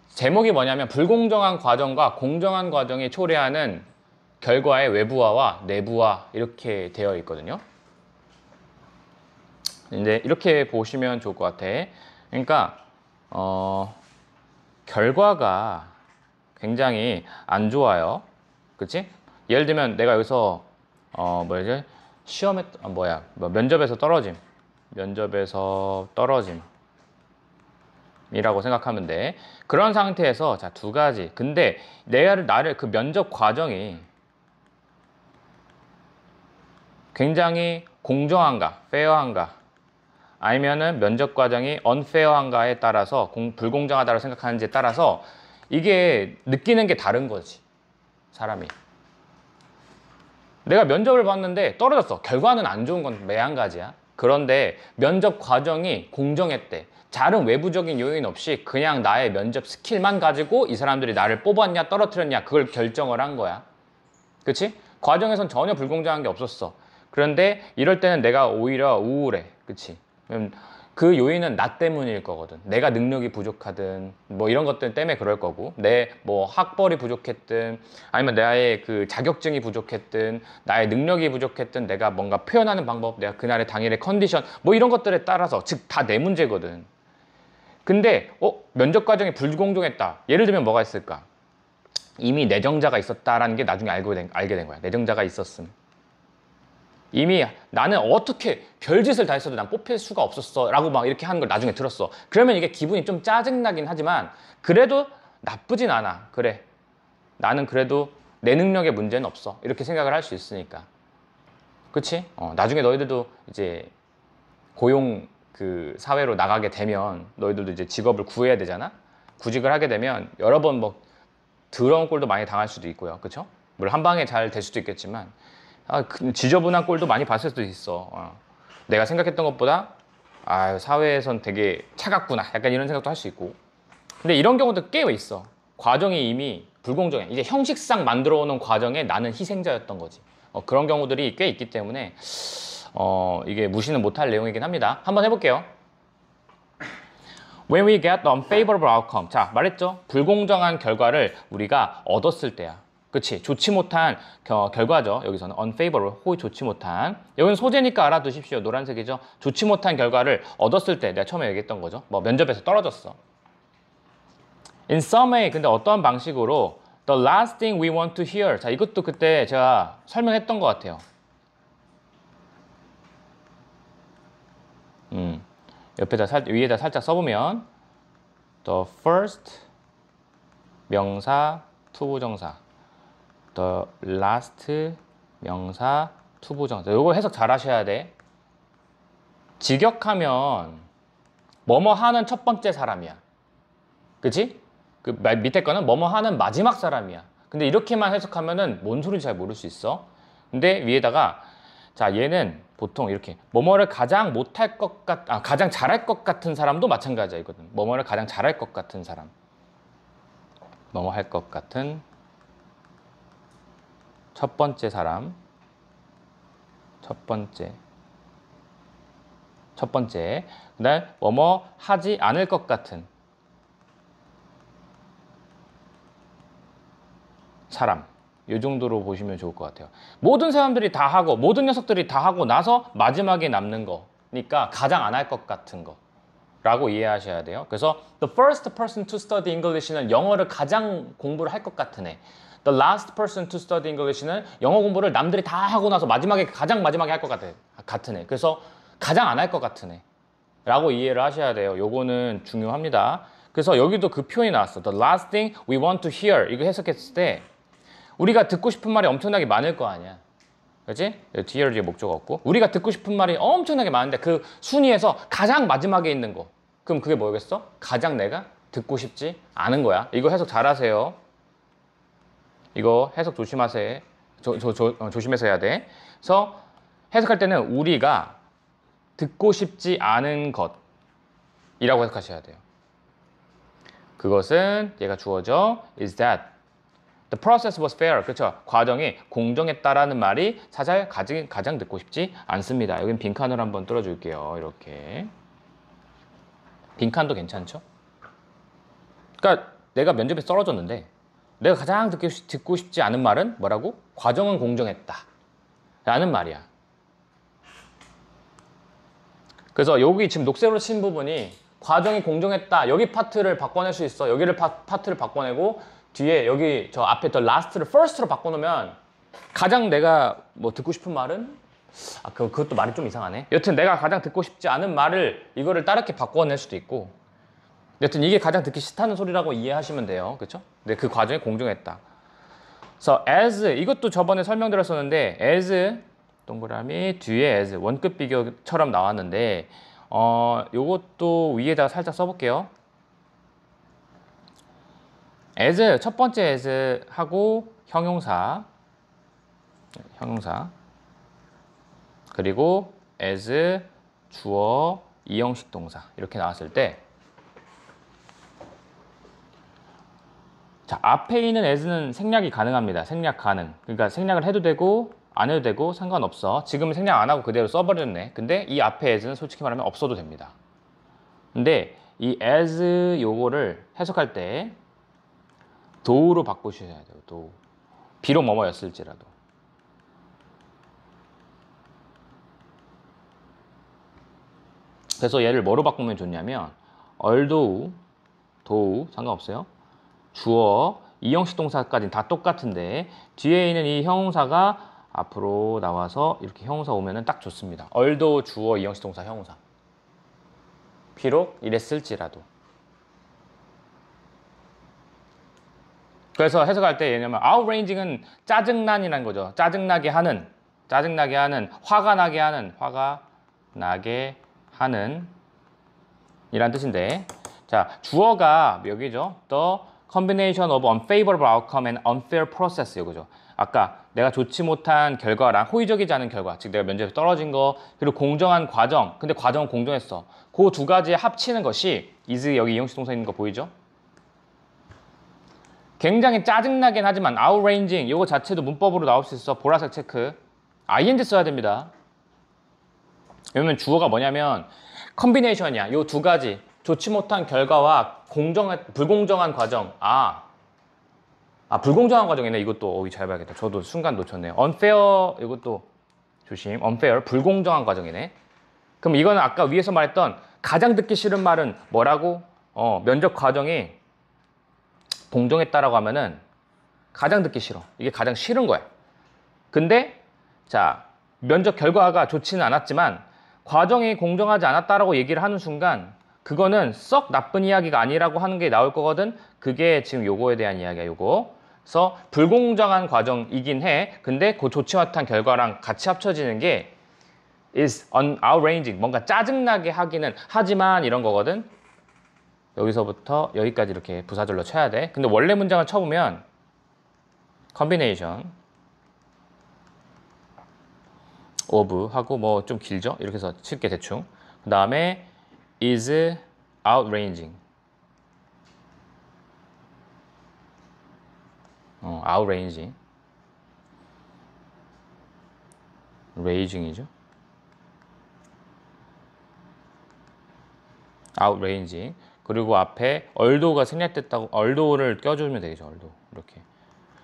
Speaker 1: 제목이 뭐냐면 불공정한 과정과 공정한 과정이 초래하는 결과의 외부화와 내부화 이렇게 되어 있거든요. 이제 이렇게 보시면 좋을 것 같아. 그러니까 결과가 굉장히 안 좋아요. 그치? 예를 들면 내가 여기서 면접에서 떨어짐 이라고 생각하면 돼. 그런 상태에서 자, 두 가지. 근데 나를 그 면접 과정이 굉장히 공정한가, 페어한가, 아니면은 면접 과정이 unfair한가에 따라서 불공정하다고 생각하는지에 따라서 이게 느끼는 게 다른 거지, 사람이. 내가 면접을 봤는데 떨어졌어. 결과는 안 좋은 건 매한가지야. 그런데 면접 과정이 공정했대. 다른 외부적인 요인 없이 그냥 나의 면접 스킬만 가지고 이 사람들이 나를 뽑았냐 떨어뜨렸냐 그걸 결정을 한 거야. 그치? 과정에선 전혀 불공정한 게 없었어. 그런데 이럴 때는 내가 오히려 우울해. 그치? 그 요인은 나 때문일 거거든. 내가 능력이 부족하든 뭐 이런 것들 때문에 그럴 거고, 내 뭐 학벌이 부족했든 아니면 나의 그 자격증이 부족했든 나의 능력이 부족했든 내가 뭔가 표현하는 방법, 내가 그날의 당일의 컨디션 뭐 이런 것들에 따라서, 즉 다 내 문제거든. 근데 면접 과정이 불공정했다. 예를 들면 뭐가 있을까? 이미 내정자가 있었다라는 게 나중에 알게 된 거야. 내정자가 있었음. 이미 나는 어떻게 별짓을 다 했어도 난 뽑힐 수가 없었어 라고 막 이렇게 하는 걸 나중에 들었어. 그러면 이게 기분이 좀 짜증나긴 하지만 그래도 나쁘진 않아. 그래, 나는 그래도 내 능력에 문제는 없어 이렇게 생각을 할 수 있으니까. 그치? 나중에 너희들도 이제 고용 그 사회로 나가게 되면 너희들도 이제 직업을 구해야 되잖아. 구직을 하게 되면 여러 번 뭐 더러운 꼴도 많이 당할 수도 있고요. 그쵸? 물론 한 방에 잘 될 수도 있겠지만 지저분한 꼴도 많이 봤을 수도 있어. 내가 생각했던 것보다 사회에선 되게 차갑구나 약간 이런 생각도 할 수 있고. 근데 이런 경우도 꽤 있어. 과정이 이미 불공정해. 이제 형식상 만들어 오는 과정에 나는 희생자였던 거지. 그런 경우들이 꽤 있기 때문에 이게 무시는 못할 내용이긴 합니다. 한번 해볼게요. When we get the unfavorable outcome. 자, 말했죠? 불공정한 결과를 우리가 얻었을 때야. 그치? 좋지 못한 결과죠. 여기서는 unfavorable, 호의 좋지 못한. 여기는 소재니까 알아두십시오. 노란색이죠? 좋지 못한 결과를 얻었을 때, 내가 처음에 얘기했던 거죠. 뭐 면접에서 떨어졌어. In some way, 근데 어떠한 방식으로 the last thing we want to hear. 자, 이것도 그때 제가 설명했던 것 같아요. 위에다 살짝 써보면 the first 명사 투부정사, the last 명사 투부정사. 요거 해석 잘 하셔야 돼. 직역하면 뭐뭐 하는 첫 번째 사람이야. 그치? 그 밑에 거는 뭐뭐 하는 마지막 사람이야. 근데 이렇게만 해석하면은 뭔 소리인지 잘 모를 수 있어. 근데 위에다가 자, 얘는 보통 이렇게 뭐뭐를 가장 못할 것 가장 잘할 것 같은 사람도 마찬가지야 이거든. 뭐뭐를 가장 잘할 것 같은 사람. 뭐뭐 할 것 같은 첫 번째 사람. 첫 번째. 그다음 뭐뭐 하지 않을 것 같은 사람. 이 정도로 보시면 좋을 것 같아요. 모든 사람들이 다 하고 모든 녀석들이 다 하고 나서 마지막에 남는 거니까 가장 안 할 것 같은 거 라고 이해하셔야 돼요. 그래서 the first person to study English는 영어를 가장 공부를 할 것 같은 애. The last person to study English는 영어 공부를 남들이 다 하고 나서 가장 마지막에 할 것 같은 애. 그래서 가장 안 할 것 같은 애 라고 이해를 하셔야 돼요. 요거는 중요합니다. 그래서 여기도 그 표현이 나왔어. The last thing we want to hear. 이거 해석했을 때 우리가 듣고 싶은 말이 엄청나게 많을 거 아니야. 그렇지? hear 뒤에 목조가 없고 우리가 듣고 싶은 말이 엄청나게 많은데 그 순위에서 가장 마지막에 있는 거. 그럼 그게 뭐겠어? 가장 내가 듣고 싶지 않은 거야. 이거 해석 잘 하세요. 이거 해석 조심하세요. 조심해서 해야 돼. 그래서 해석할 때는 우리가 듣고 싶지 않은 것이라고 해석하셔야 돼요. 그것은 얘가 주어져 is that the process was fair. 그렇죠. 과정이 공정했다라는 말이 사실 가장 듣고 싶지 않습니다. 여긴 빈칸으로 한번 뚫어줄게요. 이렇게. 빈칸도 괜찮죠? 그러니까 내가 면접에서 떨어졌는데 내가 가장 듣고 싶지 않은 말은 뭐라고? 과정은 공정했다 라는 말이야. 그래서 여기 지금 녹색으로 친 부분이 과정이 공정했다. 여기 파트를 바꿔낼 수 있어. 여기를 파트를 바꿔내고 뒤에 여기 저 앞에 더 last를 first로 바꿔놓으면 가장 내가 뭐 듣고 싶은 말은 그것도 말이 좀 이상하네. 여튼 내가 가장 듣고 싶지 않은 말을 이거를 다르게 바꿔낼 수도 있고 여튼 이게 가장 듣기 싫다는 소리라고 이해하시면 돼요. 그렇죠? 근데 그 과정이 공정했다. 그래서 as 이것도 저번에 설명드렸었는데 as 동그라미 뒤에 as 원급 비교처럼 나왔는데 요것도 위에다가 살짝 써볼게요. as 첫 번째 as 하고 형용사 그리고 as 주어 이형식 동사 이렇게 나왔을 때 자, 앞에 있는 as는 생략이 가능합니다. 생략 가능. 그러니까 생략을 해도 되고 안 해도 되고 상관없어. 지금은 생략 안 하고 그대로 써버렸네. 근데 이 앞에 as는 솔직히 말하면 없어도 됩니다. 근데 이 as 요거를 해석할 때 do로 바꾸셔야 돼요. do. 비록 뭐뭐였을지라도. 그래서 얘를 뭐로 바꾸면 좋냐면 although, do 상관없어요. 주어, 이형식 동사까지는 다 똑같은데 뒤에 있는 이 형용사가 앞으로 나와서 이렇게 형용사 오면은 딱 좋습니다. although 주어, 이형식 동사, 형용사. 비록 이랬을지라도. 그래서 해석할 때 얘냐면 outraging은 짜증난이라는 거죠. 짜증나게 하는, 화가 나게 하는 이란 뜻인데 자, 주어가 여기죠. The combination of unfavorable outcome and unfair process 이거죠. 아까 내가 좋지 못한 결과랑 호의적이지 않은 결과, 즉 내가 면접에 떨어진 거, 그리고 공정한 과정, 근데 과정은 공정했어. 그 두 가지에 합치는 것이 is 여기 이형식 동사 있는 거 보이죠? 굉장히 짜증나긴 하지만 outraging 이거 자체도 문법으로 나올 수 있어. 보라색 체크. ing 써야 됩니다. 왜냐면 주어가 뭐냐면 컨비네이션이야. 요 두 가지 좋지 못한 결과와 불공정한 과정. 불공정한 과정이네. 이것도 잘 봐야겠다. 저도 순간 놓쳤네요. unfair 이것도 조심. unfair 불공정한 과정이네. 그럼 이거는 아까 위에서 말했던 가장 듣기 싫은 말은 뭐라고? 면접 과정이 공정했다라고 하면은 가장 듣기 싫어. 이게 가장 싫은 거야. 근데 자, 면접 결과가 좋지는 않았지만 과정이 공정하지 않았다라고 얘기를 하는 순간 그거는 썩 나쁜 이야기가 아니라고 하는 게 나올 거거든. 그게 지금 요거에 대한 이야기야. 요거. 그래서 불공정한 과정이긴 해. 근데 그 좋지 못한 결과랑 같이 합쳐지는 게 is outraging. 뭔가 짜증나게 하기는 하지만 이런 거거든. 여기서부터 여기까지 이렇게 부사절로 쳐야 돼. 근데 원래 문장을 쳐보면 combination of 하고 뭐 좀 길죠? 이렇게 해서 칠게 대충. 그 다음에 is outraging. outraging. raging이죠. outraging. 그리고 앞에 although가 생략됐다고 although를 껴주면 되겠죠. although. 이렇게.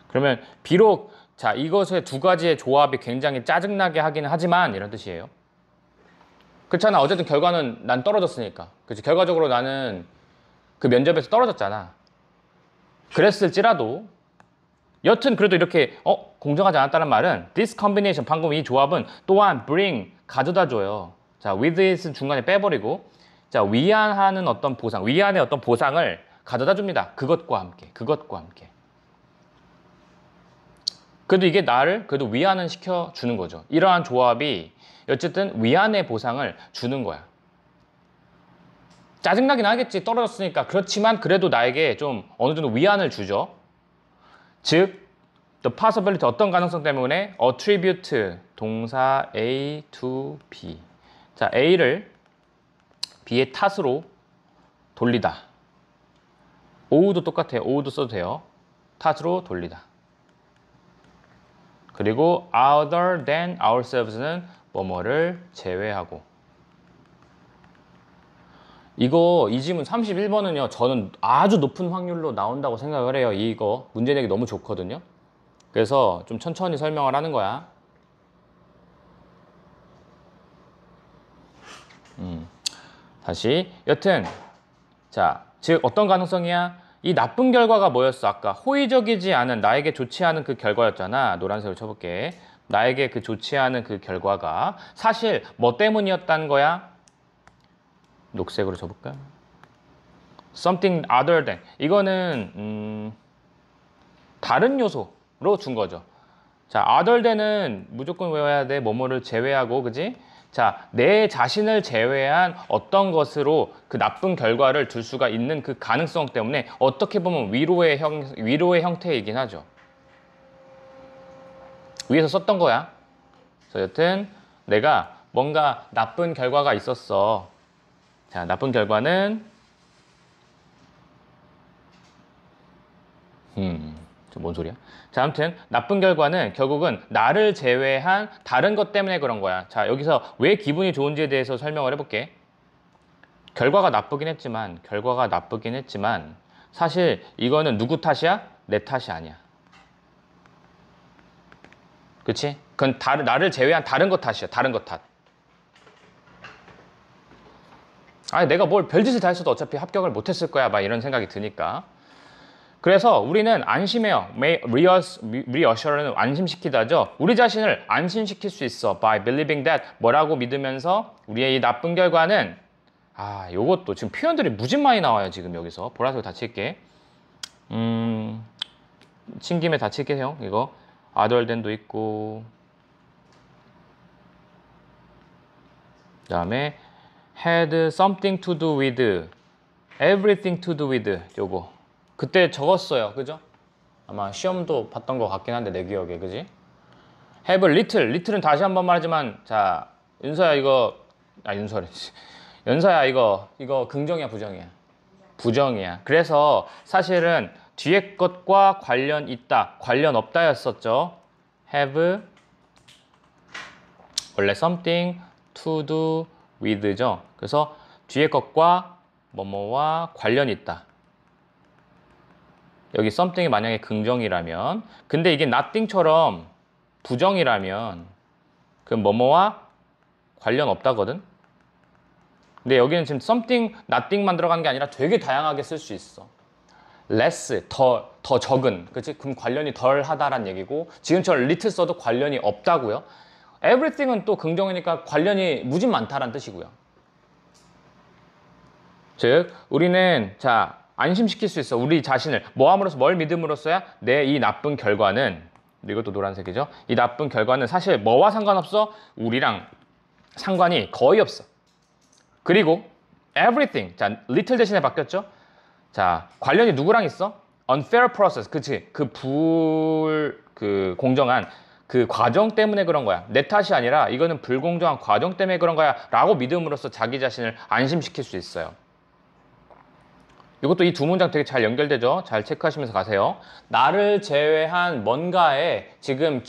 Speaker 1: 그러면 비록 자, 이것의 두 가지의 조합이 굉장히 짜증나게 하기는 하지만 이런 뜻이에요. 그렇잖아. 어쨌든 결과는 난 떨어졌으니까. 그치? 결과적으로 나는 그 면접에서 떨어졌잖아. 그랬을지라도 여튼 그래도 이렇게 공정하지 않았다는 말은 this combination 방금 이 조합은 또한 bring 가져다 줘요. 자, with it은 중간에 빼버리고 자, 위안하는 어떤 보상, 위안의 어떤 보상을 가져다 줍니다. 그것과 함께. 그래도 이게 나를 그래도 위안은 시켜주는 거죠. 이러한 조합이 어쨌든 위안의 보상을 주는 거야. 짜증나긴 하겠지. 떨어졌으니까. 그렇지만 그래도 나에게 좀 어느 정도 위안을 주죠. 즉, the possibility 어떤 가능성 때문에 attribute 동사 A to B. 자, A를 B의 탓으로 돌리다. 오우도 똑같아요. 오우도 써도 돼요. 탓으로 돌리다. 그리고 other than ourselves는 뭐뭐를 제외하고. 이 지문 31번은요. 저는 아주 높은 확률로 나온다고 생각을 해요. 이거 문제 내기 너무 좋거든요. 그래서 좀 천천히 설명을 하는 거야. 다시 여튼 자, 즉 어떤 가능성이야? 이 나쁜 결과가 뭐였어? 아까 호의적이지 않은 나에게 좋지 않은 그 결과였잖아. 노란색으로 쳐볼게. 나에게 그 좋지 않은 그 결과가 사실 뭐 때문이었다는 거야? 녹색으로 쳐볼까? Something other than 이거는 다른 요소로 준 거죠. 자, other than은 무조건 외워야 돼. 뭐뭐를 제외하고, 그지? 자, 내 자신을 제외한 어떤 것으로 그 나쁜 결과를 둘 수가 있는 그 가능성 때문에 어떻게 보면 위로의 형태이긴 하죠. 위에서 썼던 거야. 그래서 여튼 내가 뭔가 나쁜 결과가 있었어. 자, 나쁜 결과는 뭔 소리야? 자, 아무튼 나쁜 결과는 결국은 나를 제외한 다른 것 때문에 그런 거야. 자, 여기서 왜 기분이 좋은지에 대해서 설명을 해볼게. 결과가 나쁘긴 했지만 사실 이거는 누구 탓이야? 내 탓이 아니야. 그치? 그건 나를 제외한 다른 것 탓이야. 다른 것 탓. 아니, 내가 뭘 별짓을 다 했어도 어차피 합격을 못했을 거야. 막 이런 생각이 드니까. 그래서 우리는 안심해요. reassure는 안심시키다죠. 우리 자신을 안심시킬 수 있어. by believing that 뭐라고 믿으면서 우리의 이 나쁜 결과는 요것도 지금 표현들이 무진 많이 나와요. 지금 여기서 보라색 다 칠게. 친 김에 다 칠게요. 이거 other than도 있고 그 다음에 had something to do with, everything to do with 요거 그때 적었어요. 그죠? 아마 시험도 봤던 것 같긴 한데 내 기억에. 그지? have a little은 다시 한번 말하지만 자 윤서야 이거 연서야 이거 긍정이야 부정이야? 부정이야. 그래서 사실은 뒤에 것과 관련 있다, 관련 없다였었죠. have 원래 something to do with죠. 그래서 뒤에 것과 뭐뭐와 관련이 있다. 여기 something이 만약에 긍정이라면, 근데 이게 nothing처럼 부정이라면 그럼 뭐뭐와 관련 없다거든. 근데 여기는 지금 something, nothing만 들어가는 게 아니라 되게 다양하게 쓸 수 있어. less, 더 적은, 그치? 그럼 관련이 덜 하다란 얘기고, 지금처럼 little 써도 관련이 없다고요. everything은 또 긍정이니까 관련이 무진 많다란 뜻이고요. 즉, 우리는 자 안심시킬 수 있어. 우리 자신을 뭐 함으로써, 뭘 믿음으로써야 내 이 나쁜 결과는, 이것도 노란색이죠. 이 나쁜 결과는 사실 뭐와 상관없어? 우리랑 상관이 거의 없어. 그리고 everything, 자 little 대신에 바뀌었죠. 자 관련이 누구랑 있어? unfair process, 그치? 그 공정한 그 과정 때문에 그런 거야. 내 탓이 아니라 이거는 불공정한 과정 때문에 그런 거야 라고 믿음으로써 자기 자신을 안심시킬 수 있어요. 이것도 이 두 문장 되게 잘 연결되죠? 잘 체크하시면서 가세요. 나를 제외한 뭔가에 지금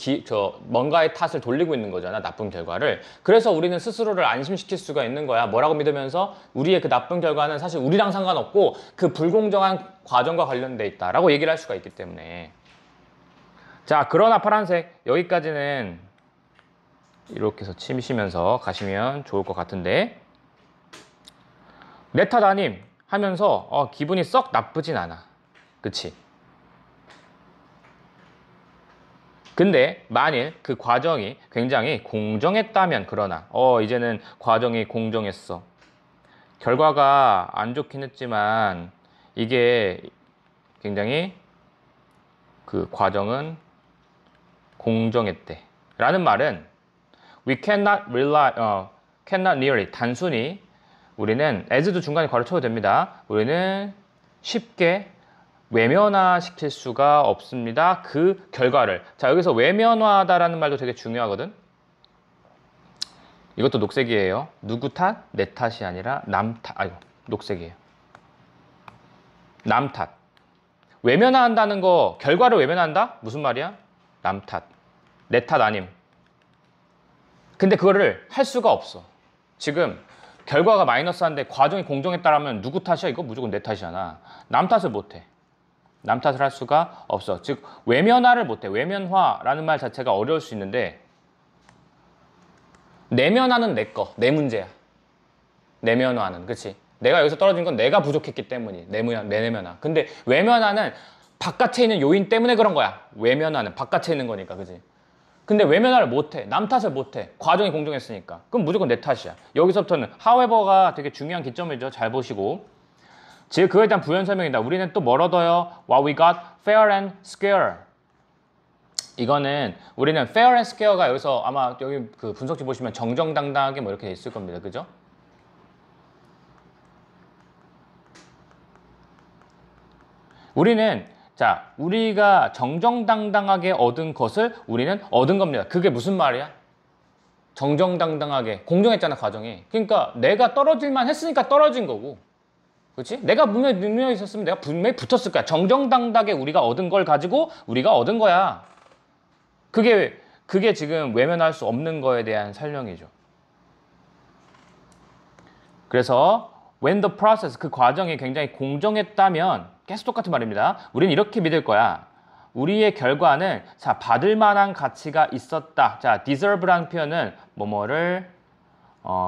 Speaker 1: 뭔가의 탓을 돌리고 있는 거잖아. 나쁜 결과를. 그래서 우리는 스스로를 안심시킬 수가 있는 거야. 뭐라고 믿으면서 우리의 그 나쁜 결과는 사실 우리랑 상관없고 그 불공정한 과정과 관련돼 있다라고 얘기를 할 수가 있기 때문에. 자, 그러나 파란색 여기까지는 이렇게 해서 치시면서 가시면 좋을 것 같은데, 내 탓 아님 하면서 기분이 썩 나쁘진 않아. 그치? 근데 만일 그 과정이 굉장히 공정했다면, 그러나 이제는 과정이 공정했어. 결과가 안 좋긴 했지만 이게 굉장히 그 과정은 공정했대 라는 말은 we cannot nearly, 단순히 우리는 as도 중간에 괄호쳐도 됩니다. 우리는 쉽게 외면화시킬 수가 없습니다. 그 결과를. 자, 여기서 외면화하다라는 말도 되게 중요하거든. 이것도 녹색이에요. 누구 탓? 내 탓이 아니라 남 탓. 녹색이에요. 남 탓. 외면화한다는 거, 결과를 외면한다? 무슨 말이야? 남 탓. 내 탓 아님. 근데 그거를 할 수가 없어. 지금 결과가 마이너스한데 과정이 공정했다라면 누구 탓이야? 이거 무조건 내 탓이잖아. 남 탓을 못해. 남 탓을 할 수가 없어. 즉 외면화를 못해. 외면화라는 말 자체가 어려울 수 있는데, 내면화는 내 거, 내 문제야. 내면화는, 그치? 내가 여기서 떨어진 건 내가 부족했기 때문이 내 내면화. 근데 외면화는 바깥에 있는 요인 때문에 그런 거야. 외면화는 바깥에 있는 거니까, 그치? 근데 외면화를 못해. 남 탓을 못해. 과정이 공정했으니까. 그럼 무조건 내 탓이야. 여기서부터는 however가 되게 중요한 기점이죠. 잘 보시고. 즉 그거에 대한 부연 설명이다. 우리는 또 뭘 얻어요? What we got fair and square. 이거는 우리는 fair and square가 여기서 아마 여기 그 분석지 보시면 정정당당하게 뭐 이렇게 돼 있을 겁니다. 그죠? 우리는 자, 우리가 정정당당하게 얻은 것을 우리는 얻은 겁니다. 그게 무슨 말이야? 정정당당하게 공정했잖아, 과정이. 그러니까 내가 떨어질만 했으니까 떨어진 거고. 그렇지? 내가 분명히 능력이 있었으면 내가 분명히 붙었을 거야. 정정당당하게 우리가 얻은 걸 가지고 우리가 얻은 거야. 그게 지금 외면할 수 없는 거에 대한 설명이죠. 그래서 when the process, 그 과정이 굉장히 공정했다면 계속 똑같은 말입니다. 우리는 이렇게 믿을 거야. 우리의 결과는 자, 받을 만한 가치가 있었다. 자, deserve라는 표현은 뭐뭐를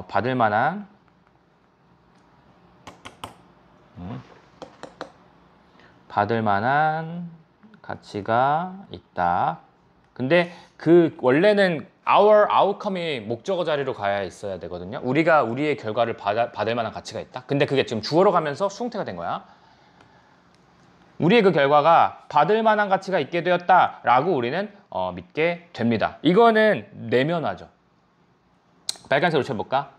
Speaker 1: 받을 만한 가치가 있다. 근데 그 원래는 our outcome이 목적어 자리로 가야 있어야 되거든요. 우리가 우리의 결과를 받을 만한 가치가 있다. 근데 그게 지금 주어로 가면서 수동태가 된 거야. 우리의 그 결과가 받을 만한 가치가 있게 되었다라고 우리는 믿게 됩니다. 이거는 내면화죠. 빨간색으로 쳐볼까?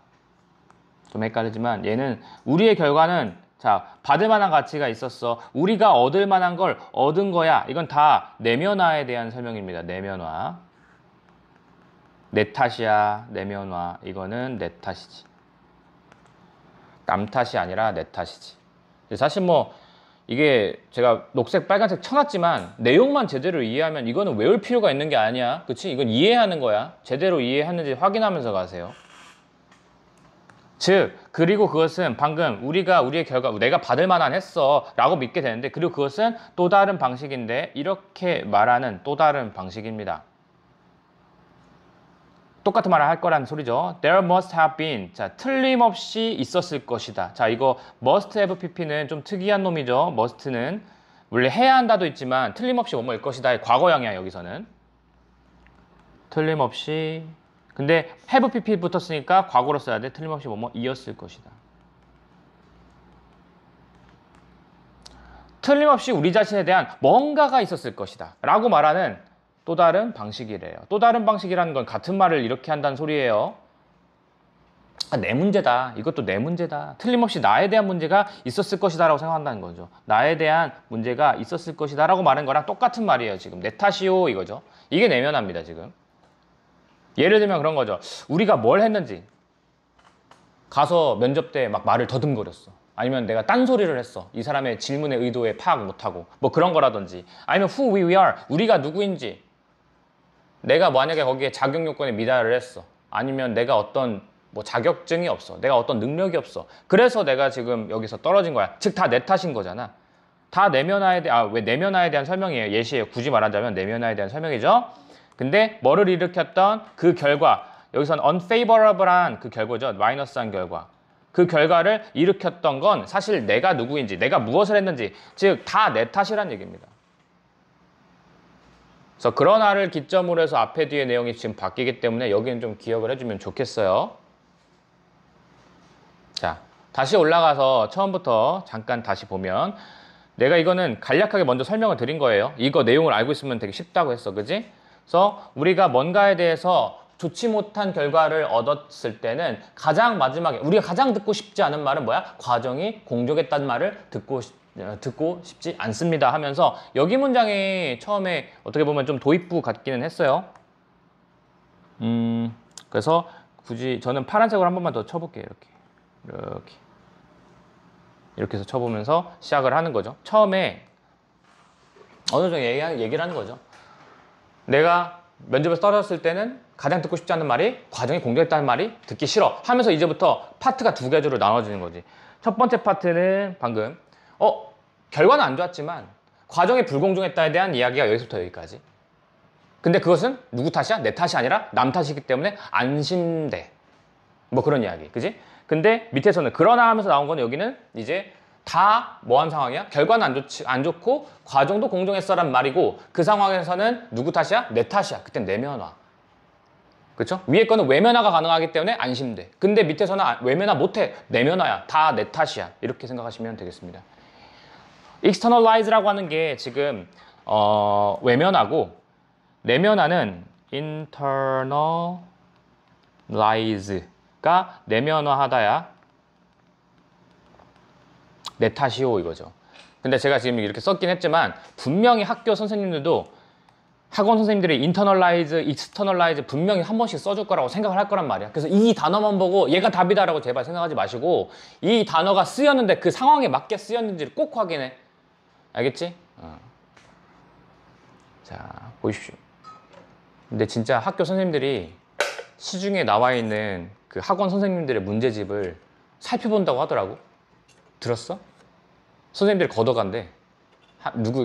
Speaker 1: 좀 헷갈리지만 얘는 우리의 결과는 자, 받을 만한 가치가 있었어. 우리가 얻을 만한 걸 얻은 거야. 이건 다 내면화에 대한 설명입니다. 내면화. 내 탓이야. 내면화. 이거는 내 탓이지. 남 탓이 아니라 내 탓이지. 사실 뭐 이게 제가 녹색, 빨간색 쳐놨지만 내용만 제대로 이해하면 이거는 외울 필요가 있는 게 아니야. 그치? 이건 이해하는 거야. 제대로 이해했는지 확인하면서 가세요. 즉, 그리고 그것은 방금 우리가 우리의 결과, 내가 받을 만한 했어 라고 믿게 되는데, 그리고 그것은 또 다른 방식인데 이렇게 말하는 또 다른 방식입니다. 똑같은 말을 할 거라는 소리죠. There must have been. 자, 틀림없이 있었을 것이다. 자, 이거 must have pp는 좀 특이한 놈이죠. must는 원래 해야 한다도 있지만 틀림없이 뭐뭐일 것이다의 과거형이야. 여기서는 틀림없이. 근데 have pp 붙었으니까 과거로 써야 돼. 틀림없이 뭐뭐이었을 것이다. 틀림없이 우리 자신에 대한 뭔가가 있었을 것이다 라고 말하는 또 다른 방식이래요. 또 다른 방식이라는 건 같은 말을 이렇게 한다는 소리예요. 내 문제다. 이것도 내 문제다. 틀림없이 나에 대한 문제가 있었을 것이다 라고 생각한다는 거죠. 나에 대한 문제가 있었을 것이다 라고 말하는 거랑 똑같은 말이에요. 지금 내 탓이요 이거죠. 이게 내면화입니다. 지금 예를 들면 그런 거죠. 우리가 뭘 했는지 가서 면접 때 막 말을 더듬거렸어. 아니면 내가 딴소리를 했어. 이 사람의 질문의 의도에 파악 못하고 뭐 그런 거라든지, 아니면 who we are, 우리가 누구인지 내가 만약에 거기에 자격 요건에 미달을 했어. 아니면 내가 어떤 뭐 자격증이 없어. 내가 어떤 능력이 없어. 그래서 내가 지금 여기서 떨어진 거야. 즉 다 내 탓인 거잖아. 다 내면화에 대한, 왜 내면화에 대한 설명이에요. 예시에 굳이 말하자면 내면화에 대한 설명이죠. 근데 뭐를 일으켰던 그 결과, 여기서는 unfavorable한 그 결과죠. 마이너스한 결과. 그 결과를 일으켰던 건 사실 내가 누구인지, 내가 무엇을 했는지, 즉 다 내 탓이란 얘기입니다. 그래서 그러나를 기점으로 해서 앞에 뒤에 내용이 지금 바뀌기 때문에 여기는 좀 기억을 해주면 좋겠어요. 자, 다시 올라가서 처음부터 잠깐 다시 보면, 내가 이거는 간략하게 먼저 설명을 드린 거예요. 이거 내용을 알고 있으면 되게 쉽다고 했어. 그지? 그래서 우리가 뭔가에 대해서 좋지 못한 결과를 얻었을 때는 가장 마지막에 우리가 가장 듣고 싶지 않은 말은 뭐야? 과정이 공정했다는 말을 듣고 싶지 않습니다 하면서, 여기 문장이 처음에 어떻게 보면 좀 도입부 같기는 했어요. 그래서 굳이 저는 파란색으로 한 번만 더 쳐볼게요. 이렇게 해서 쳐보면서 시작을 하는 거죠. 처음에 어느 정도 얘기를 하는 거죠. 내가 면접에서 떨어졌을 때는 가장 듣고 싶지 않은 말이 과정이 공정했다는 말이 듣기 싫어 하면서 이제부터 파트가 두 가지로 나눠지는 거지. 첫 번째 파트는 방금 결과는 안 좋았지만 과정이 불공정했다에 대한 이야기가 여기서부터 여기까지. 근데 그것은 누구 탓이야? 내 탓이 아니라 남 탓이기 때문에 안심돼. 뭐 그런 이야기. 그지? 근데 밑에서는 그러나 하면서 나온 거는 여기는 이제 다 뭐한 상황이야? 결과는 안 좋고 과정도 공정했어란 말이고, 그 상황에서는 누구 탓이야? 내 탓이야. 그땐 내면화. 그렇죠? 위에 거는 외면화가 가능하기 때문에 안심돼. 근데 밑에서는 외면화 못해. 내면화야. 다 내 탓이야. 이렇게 생각하시면 되겠습니다. externalize라고 하는 게 지금 외면하고, 내면화는 internalize가 내면화하다야. 내 탓이오 이거죠. 근데 제가 지금 이렇게 썼긴 했지만 분명히 학교 선생님들도 학원 선생님들이 internalize, externalize 분명히 한 번씩 써줄 거라고 생각을 할 거란 말이야. 그래서 이 단어만 보고 얘가 답이다라고 제발 생각하지 마시고 이 단어가 쓰였는데 그 상황에 맞게 쓰였는지를 꼭 확인해. 알겠지? 자, 보십시오. 근데 진짜 학교 선생님들이 시중에 나와 있는 그 학원 선생님들의 문제집을 살펴본다고 하더라고. 들었어? 선생님들이 걷어간대.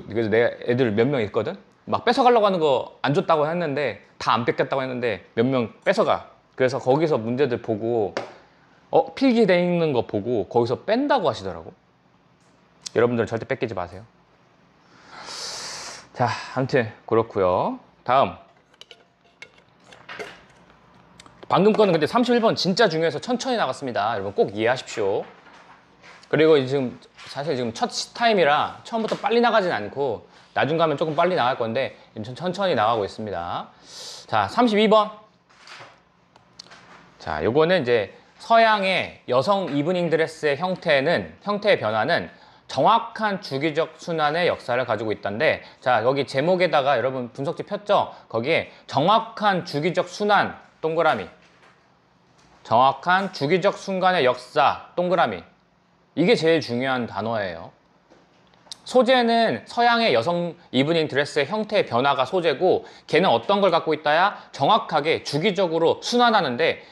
Speaker 1: 그래서 내가 애들 몇 명 있거든? 막 뺏어가려고 하는 거 안 줬다고 했는데 다 안 뺏겼다고 했는데 몇 명 뺏어가. 그래서 거기서 문제들 보고 필기돼 있는 거 보고 거기서 뺀다고 하시더라고. 여러분들은 절대 뺏기지 마세요. 자, 아무튼 그렇고요. 다음. 방금 거는 근데 31번 진짜 중요해서 천천히 나갔습니다. 여러분 꼭 이해하십시오. 그리고 지금 사실 지금 첫 타임이라 처음부터 빨리 나가진 않고 나중 가면 조금 빨리 나갈 건데 천천히 나가고 있습니다. 자, 32번. 자, 요거는 이제 서양의 여성 이브닝 드레스의 형태의 변화는 정확한 주기적 순환의 역사를 가지고 있던데, 자, 여기 제목에다가 여러분 분석지 폈죠? 거기에 정확한 주기적 순환 동그라미, 정확한 주기적 순간의 역사 동그라미, 이게 제일 중요한 단어예요. 소재는 서양의 여성 이브닝 드레스의 형태의 변화가 소재고, 걔는 어떤 걸 갖고 있다야? 정확하게 주기적으로 순환하는데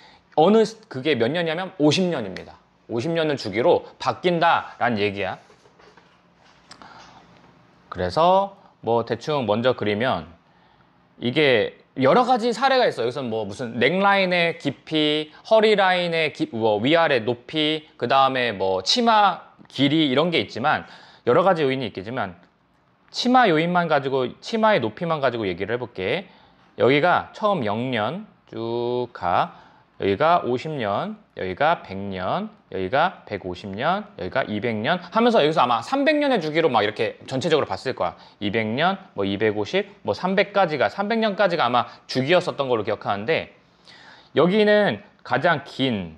Speaker 1: 그게 몇 년이냐면 50년입니다. 50년을 주기로 바뀐다라는 얘기야. 그래서 뭐 대충 먼저 그리면 이게 여러 가지 사례가 있어요. 여기서는 뭐 무슨 넥라인의 깊이, 허리 라인의 위아래 높이, 그 다음에 뭐 치마 길이 이런 게 있지만 여러 가지 요인이 있겠지만 치마 요인만 가지고, 치마의 높이만 가지고 얘기를 해볼게. 여기가 처음 0년 쭉 가. 여기가 50년, 여기가 100년, 여기가 150년, 여기가 200년 하면서 여기서 아마 300년의 주기로 막 이렇게 전체적으로 봤을 거야. 200년, 뭐 250, 뭐 300년까지가 아마 주기였었던 걸로 기억하는데, 여기는 가장 긴,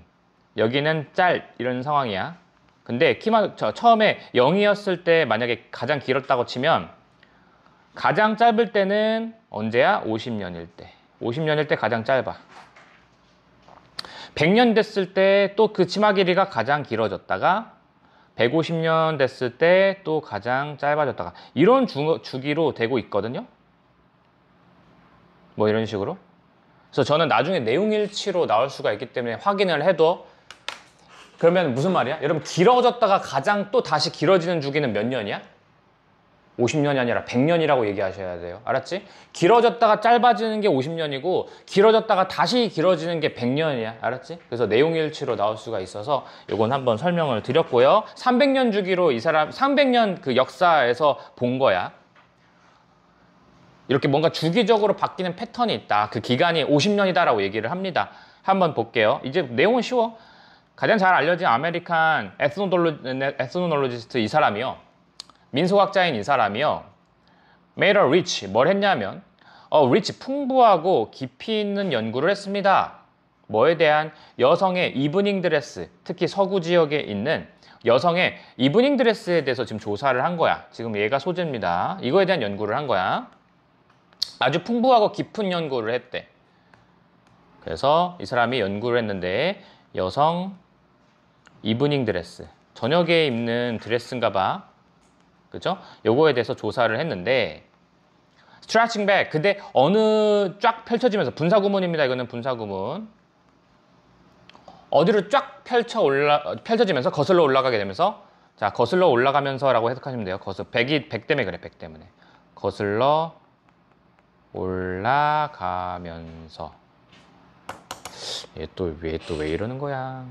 Speaker 1: 여기는 이런 상황이야. 근데 처음에 0이었을 때 만약에 가장 길었다고 치면 가장 짧을 때는 언제야? 50년일 때. 50년일 때 가장 짧아. 100년 됐을 때 또 그 치마 길이가 가장 길어졌다가 150년 됐을 때 또 가장 짧아졌다가 이런 주기로 되고 있거든요. 뭐 이런 식으로. 그래서 저는 나중에 내용일치로 나올 수가 있기 때문에 확인을 해도, 그러면 무슨 말이야? 여러분 길어졌다가 가장 또 다시 길어지는 주기는 몇 년이야? 50년이 아니라 100년이라고 얘기하셔야 돼요. 알았지? 길어졌다가 짧아지는 게 50년이고 길어졌다가 다시 길어지는 게 100년이야. 알았지? 그래서 내용일치로 나올 수가 있어서 이건 한번 설명을 드렸고요. 300년 주기로 이 사람 300년 그 역사에서 본 거야. 이렇게 뭔가 주기적으로 바뀌는 패턴이 있다. 그 기간이 50년이다라고 얘기를 합니다. 한번 볼게요. 이제 내용은 쉬워. 가장 잘 알려진 아메리칸 에스노놀로지스트 이 사람이요. 민속학자인 이 사람이요. made a rich, 뭘 했냐면 rich, 풍부하고 깊이 있는 연구를 했습니다. 뭐에 대한? 여성의 이브닝 드레스, 특히 서구 지역에 있는 여성의 이브닝 드레스에 대해서 지금 조사를 한 거야. 지금 얘가 소재입니다. 이거에 대한 연구를 한 거야. 아주 풍부하고 깊은 연구를 했대. 그래서 이 사람이 연구를 했는데 여성 이브닝 드레스, 저녁에 입는 드레스인가 봐. 그죠? 요거에 대해서 조사를 했는데, 스트레칭 백, 근데 어느 쫙 펼쳐지면서, 분사구문입니다. 이거는 분사구문. 어디로 쫙 펼쳐지면서 거슬러 올라가게 되면서, 자, 거슬러 올라가면서라고 해석하시면 돼요. 100 때문에 그래, 100 때문에. 거슬러 올라가면서. 얘 또 왜 이러는 거야?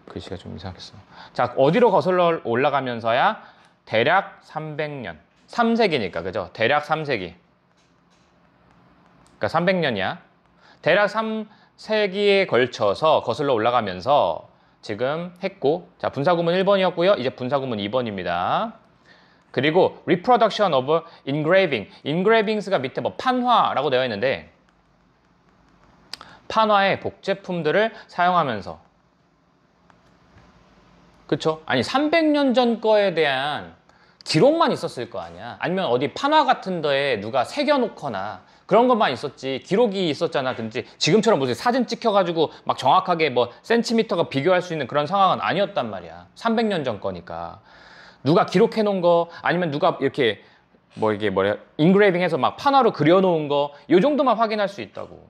Speaker 1: 글씨가 좀 이상했어. 자, 어디로 거슬러 올라가면서야? 대략 300년. 3세기니까, 그죠? 대략 3세기. 그러니까 300년이야. 대략 3세기에 걸쳐서 거슬러 올라가면서 지금 했고, 자, 분사구문 1번이었고요. 이제 분사구문 2번입니다. 그리고 reproduction of engraving. engravings가 밑에 뭐 판화라고 되어 있는데 판화의 복제품들을 사용하면서 그쵸? 아니 300년 전 거에 대한 기록만 있었을 거 아니야. 아니면 어디 판화 같은 데에 누가 새겨놓거나 그런 것만 있었지 기록이 있었잖아. 근데 지금처럼 무슨 사진 찍혀가지고 막 정확하게 뭐 센티미터가 비교할 수 있는 그런 상황은 아니었단 말이야. 300년 전 거니까. 누가 기록해 놓은 거 아니면 누가 이렇게 뭐 이게 뭐야 인그레이빙해서 막 판화로 그려놓은 거 요 정도만 확인할 수 있다고.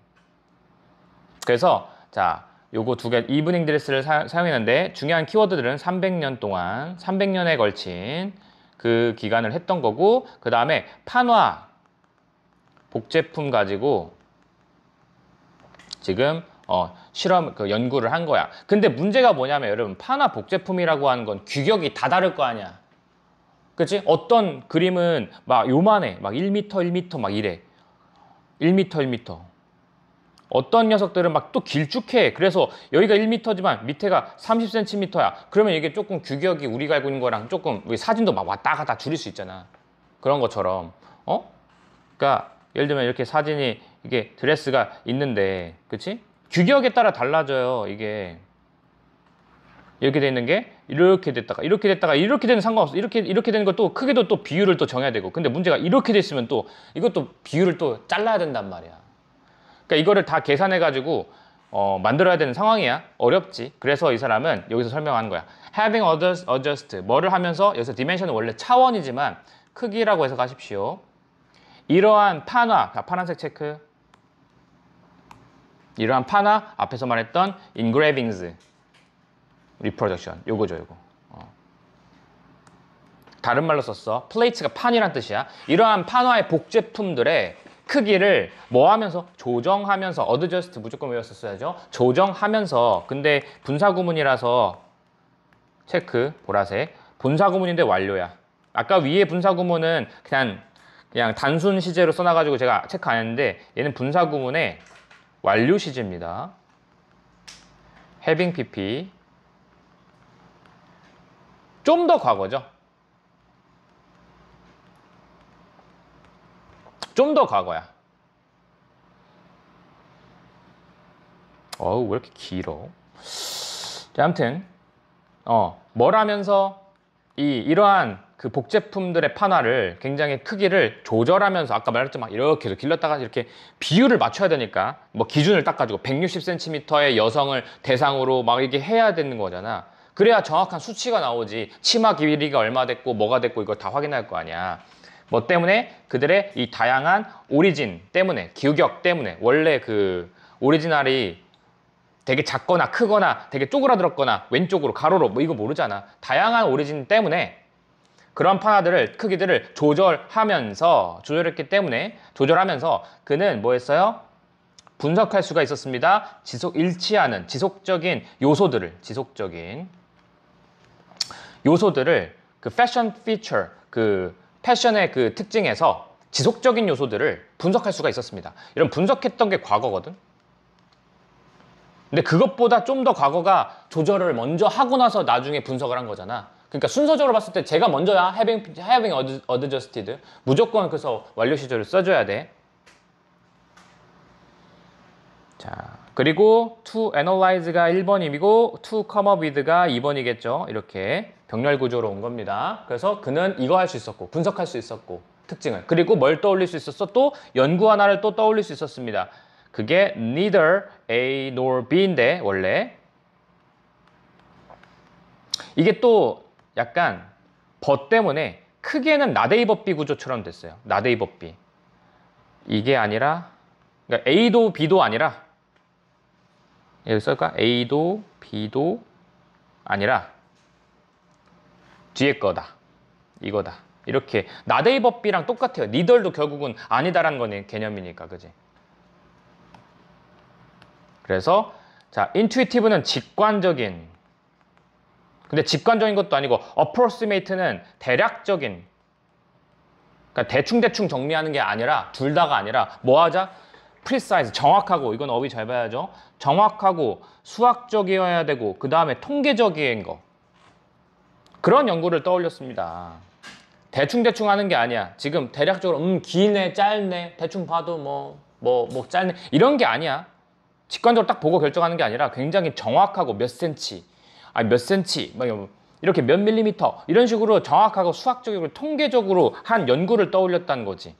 Speaker 1: 그래서 자 요거 두 개 이브닝 드레스를 사용했는데 중요한 키워드들은 300년 동안 300년에 걸친 그 기간을 했던 거고 그 다음에 판화 복제품 가지고 지금 실험 그 연구를 한 거야. 근데 문제가 뭐냐면 여러분 판화 복제품이라고 하는 건 규격이 다 다를 거 아니야. 그치? 어떤 그림은 막 요만해. 막 1m, 1m 막 이래. 1m, 1m. 어떤 녀석들은 막 또 길쭉해. 그래서 여기가 1m지만 밑에가 30cm야. 그러면 이게 조금 규격이 우리가 알고 있는 거랑 조금 사진도 막 왔다 갔다 줄일 수 있잖아. 그런 것처럼. 그러니까 예를 들면 이렇게 사진이 이게 드레스가 있는데, 그치? 규격에 따라 달라져요. 이게 이렇게 돼 있는 게 이렇게 됐다가 이렇게 되는 상관없어. 이렇게 되는 것도 크기도 또 비율을 또 정해야 되고. 근데 문제가 이렇게 됐으면 또 이것도 비율을 또 잘라야 된단 말이야. 그러니까 이거를 다 계산해 가지고 만들어야 되는 상황이야. 어렵지. 그래서 이 사람은 여기서 설명하는 거야. Having others adjust. 뭐를 하면서 여기서 dimension은 원래 차원이지만 크기라고 해서 가십시오. 이러한 판화, 파란색 체크. 이러한 판화 앞에서 말했던 engravings, reproduction. 요거죠, 요거. 다른 말로 썼어. 플레이트가 판이란 뜻이야. 이러한 판화의 복제품들의 크기를 뭐 하면서? 조정하면서. adjust 무조건 외웠었어야죠. 조정하면서. 근데 분사구문이라서 체크, 보라색. 분사구문인데 완료야. 아까 위에 분사구문은 그냥 단순 시제로 써놔가지고 제가 체크 안 했는데 얘는 분사구문의 완료 시제입니다. having pp. 좀 더 과거죠. 좀 더 과거야. 왜 이렇게 길어? 자, 아무튼 뭘 하면서 이러한 그 복제품들의 판화를 굉장히 크기를 조절하면서 아까 말했지만 이렇게 해서 길렀다가 이렇게 비율을 맞춰야 되니까 뭐 기준을 딱 가지고 160cm의 여성을 대상으로 막 이렇게 해야 되는 거잖아. 그래야 정확한 수치가 나오지. 치마 길이가 얼마 됐고 뭐가 됐고 이거 다 확인할 거 아니야. 뭐 때문에 그들의 이 다양한 오리진 때문에 규격 때문에 원래 그 오리지널이 되게 작거나 크거나 되게 쪼그라들었거나 왼쪽으로 가로로 뭐 이거 모르잖아. 다양한 오리진 때문에 그런 판화들을 크기들을 조절했기 때문에 조절하면서 그는 뭐 했어요? 분석할 수가 있었습니다. 일치하는 지속적인 요소들을 그 패션 피처 그 패션의 그 특징에서 지속적인 요소들을 분석할 수가 있었습니다. 이런 분석했던 게 과거거든. 근데 그것보다 좀 더 과거가 조절을 먼저 하고 나서 나중에 분석을 한 거잖아. 그러니까 순서적으로 봤을 때 제가 먼저야 having adjusted. 무조건 그래서 완료 시절을 써줘야 돼. 자, 그리고 to analyze가 1번이고 to come up with가 2번이겠죠. 이렇게 병렬 구조로 온 겁니다. 그래서 그는 이거 할 수 있었고 분석할 수 있었고 특징을. 그리고 뭘 떠올릴 수 있었어? 또 연구 하나를 또 떠올릴 수 있었습니다. 그게 neither A nor B인데 원래 이게 또 약간 버 때문에 크게는 나데이버 B 구조처럼 됐어요. 나데이버 B. 이게 아니라 그러니까 A도 B도 아니라 여기 쓸까? A도 B도 아니라 뒤에 거다. 이거다. 이렇게 나데이버 B랑 똑같아요. 니덜도 결국은 아니다라는 거는 개념이니까. 그지? 그래서 자, intuitive는 직관적인. 근데 직관적인 것도 아니고 approximate는 대략적인. 그러니까 대충 정리하는 게 아니라 둘 다가 아니라 뭐 하자? precise, 정확하고. 이건 어휘 잘 봐야죠. 정확하고 수학적이어야 되고 그 다음에 통계적인 거. 그런 연구를 떠올렸습니다. 대충 하는 게 아니야. 지금 대략적으로 기네 짧네 대충 봐도 뭐 짧네 이런 게 아니야. 직관적으로 딱 보고 결정하는 게 아니라 굉장히 정확하고 몇 센치 아니 몇 센치 막 이렇게 몇 밀리미터 이런 식으로 정확하고 수학적으로 통계적으로 한 연구를 떠올렸다는 거지.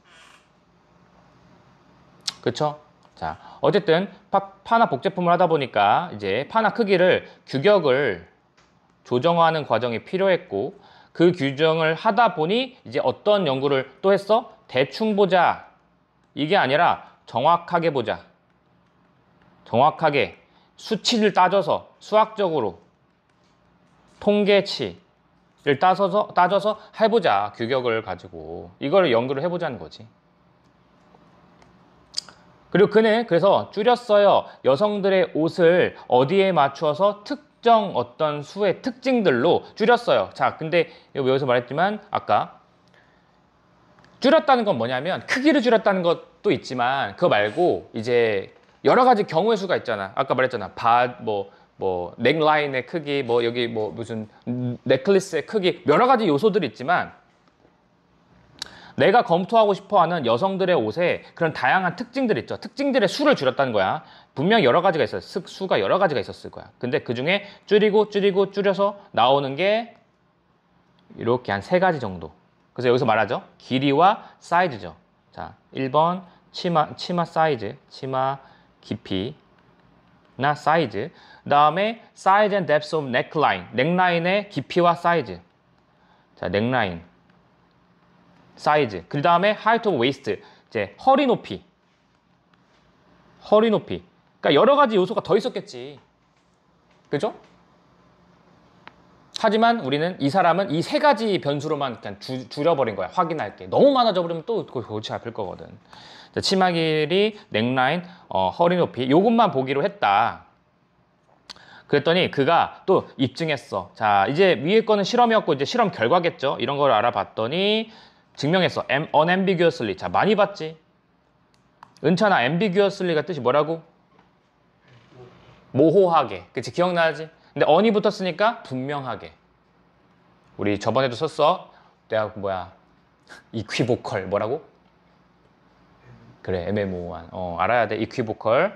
Speaker 1: 그쵸? 자, 어쨌든 파나 복제품을 하다 보니까 이제 파나 크기를 규격을 조정하는 과정이 필요했고 그 규정을 하다 보니 이제 어떤 연구를 또 했어? 대충 보자. 이게 아니라 정확하게 보자. 정확하게 수치를 따져서 수학적으로 통계치를 따져서 해보자. 규격을 가지고 이걸 연구를 해보자는 거지. 그리고 그는 그래서 줄였어요. 여성들의 옷을 어디에 맞추어서 특정 어떤 수의 특징들로 줄였어요. 자, 근데 여기서 말했지만 아까 줄였다는 건 뭐냐면 크기를 줄였다는 것도 있지만 그거 말고 이제 여러 가지 경우의 수가 있잖아. 아까 말했잖아. 넥라인의 크기, 여기 무슨 넥클리스의 크기 여러 가지 요소들이 있지만 내가 검토하고 싶어하는 여성들의 옷에 그런 다양한 특징들이 있죠. 특징들의 수를 줄였다는 거야. 분명 여러 가지가 있어요. 수가 여러 가지가 있었을 거야. 근데 그 중에 줄여서 나오는 게 이렇게 한 3가지 정도. 그래서 여기서 말하죠. 길이와 사이즈죠. 자, 1번 치마 사이즈, 치마 깊이나 사이즈. 그 다음에 size and depth of neckline, 넥라인의 깊이와 사이즈. 자, 넥라인. 사이즈. 그 다음에 height of waist. 이제 허리 높이. 그러니까 여러 가지 요소가 더 있었겠지. 그죠? 하지만 우리는 이 사람은 이 3가지 변수로만 그냥 줄여버린 거야. 확인할 게. 너무 많아져 버리면 또 골치 아플 거거든. 자, 치마 길이, 넥라인, 허리 높이. 요것만 보기로 했다. 그랬더니 그가 또 입증했어. 자, 이제 위에 거는 실험이었고 이제 실험 결과겠죠. 이런 걸 알아봤더니 증명했어. unambiguously. 자, 많이 봤지? 은찬아, ambiguously가 뜻이 뭐라고? 모호하게. 그치? 기억나지? 근데 on이 붙었으니까 분명하게. 우리 저번에도 썼어. 내가 equivocal. 뭐라고? 그래, 애매모호한. 알아야 돼. equivocal.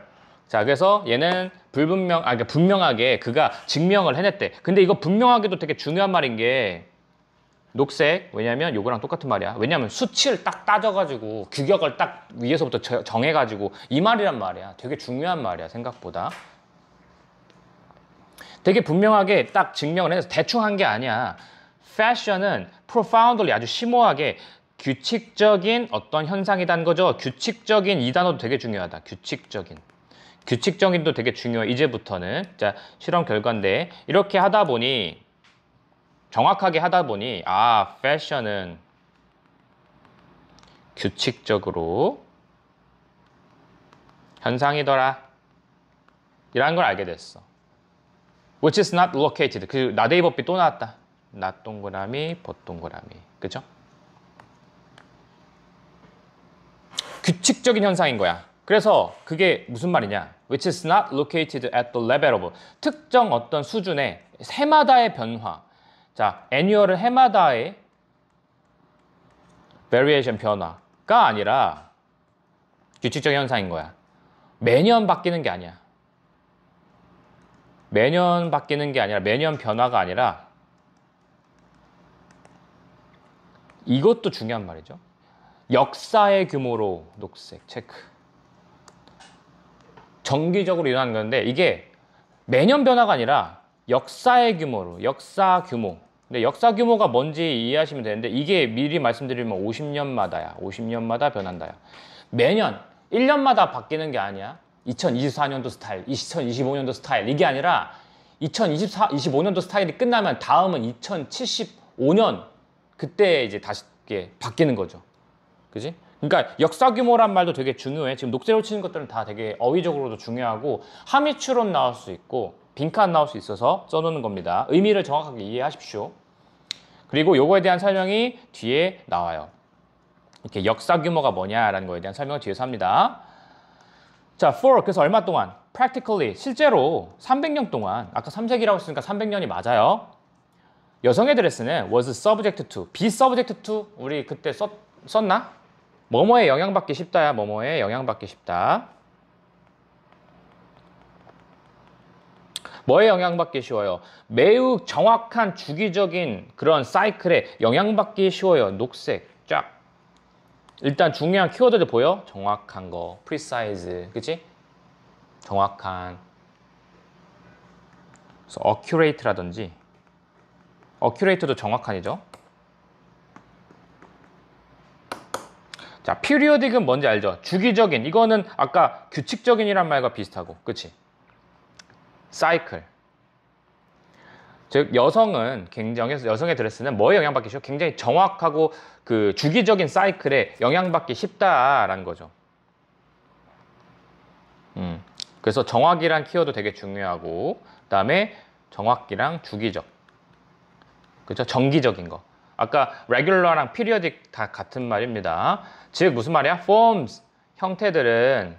Speaker 1: 자, 그래서 얘는 그러니까 분명하게 그가 증명을 해냈대. 근데 이거 분명하게도 되게 중요한 말인 게 녹색. 왜냐면 요거랑 똑같은 말이야. 왜냐면 수치를 딱 따져가지고 규격을 딱 위에서부터 정해가지고 이 말이란 말이야. 되게 중요한 말이야. 생각보다. 되게 분명하게 딱 증명을 해서 대충 한 게 아니야. 패션은 profoundly 아주 심오하게 규칙적인 어떤 현상이라는 거죠. 규칙적인 이 단어도 되게 중요하다. 규칙적인도 되게 중요해. 이제부터는. 자, 실험 결과인데 이렇게 하다 보니 정확하게 하다 보니 패션은 규칙적으로 현상이더라. 이라는 걸 알게 됐어. Which is not located. 그 나데이 법비 또 나왔다. 낫 동그라미, 벗 동그라미. 그죠? 규칙적인 현상인 거야. 그래서 그게 무슨 말이냐? Which is not located at the level of. 특정 어떤 수준의 해마다의 변화. 자, annual은 해마다의 variation 변화가 아니라 규칙적인 현상인 거야. 매년 바뀌는 게 아니야. 매년 바뀌는 게 아니라 매년 변화가 아니라 이것도 중요한 말이죠. 역사의 규모로 녹색 체크. 정기적으로 일어나는 건데 이게 매년 변화가 아니라 역사의 규모로, 역사 규모. 근데 역사 규모가 뭔지 이해하시면 되는데 이게 미리 말씀드리면 50년마다야. 50년마다 변한다야. 매년 1년마다 바뀌는 게 아니야. 2024년도 스타일, 2025년도 스타일 이게 아니라 2025년도 스타일이 끝나면 다음은 2075년 그때 이제 다시 이게 바뀌는 거죠. 그지? 그러니까 역사 규모란 말도 되게 중요해. 지금 녹색으로 치는 것들은 다 되게 어휘적으로도 중요하고 함의추론 나올 수 있고 빈칸 나올 수 있어서 써놓는 겁니다. 의미를 정확하게 이해하십시오. 그리고 요거에 대한 설명이 뒤에 나와요. 이렇게 역사 규모가 뭐냐라는 거에 대한 설명을 뒤에서 합니다. 자, for 그래서 얼마 동안? practically 실제로 300년 동안 아까 3세기라고 했으니까 300년이 맞아요. 여성의 드레스는 was subject to, be subject to 우리 그때 썼나? 뭐뭐에 영향받기 쉽다야. 뭐뭐에 영향받기 쉽다. 뭐에 영향받기 쉬워요? 매우 정확한 주기적인 그런 사이클에 영향받기 쉬워요. 녹색 쫙. 일단 중요한 키워드들 보여? 정확한 거, precise, 그치? 정확한. 그래서 accurate라든지, accurate도 정확한이죠. 자, periodic은 뭔지 알죠? 주기적인. 이거는 아까 규칙적인이란 말과 비슷하고, 그치? 사이클. 즉 여성은 여성의 드레스는 뭐에 영향받기 쉬워? 굉장히 정확하고 그 주기적인 사이클에 영향받기 쉽다라는 거죠. 그래서 정확이란 키워드 되게 중요하고, 그다음에 정확이랑 주기적, 그렇죠? 정기적인 거. 아까 regular랑 periodic 다 같은 말입니다. 즉 무슨 말이야? forms 형태들은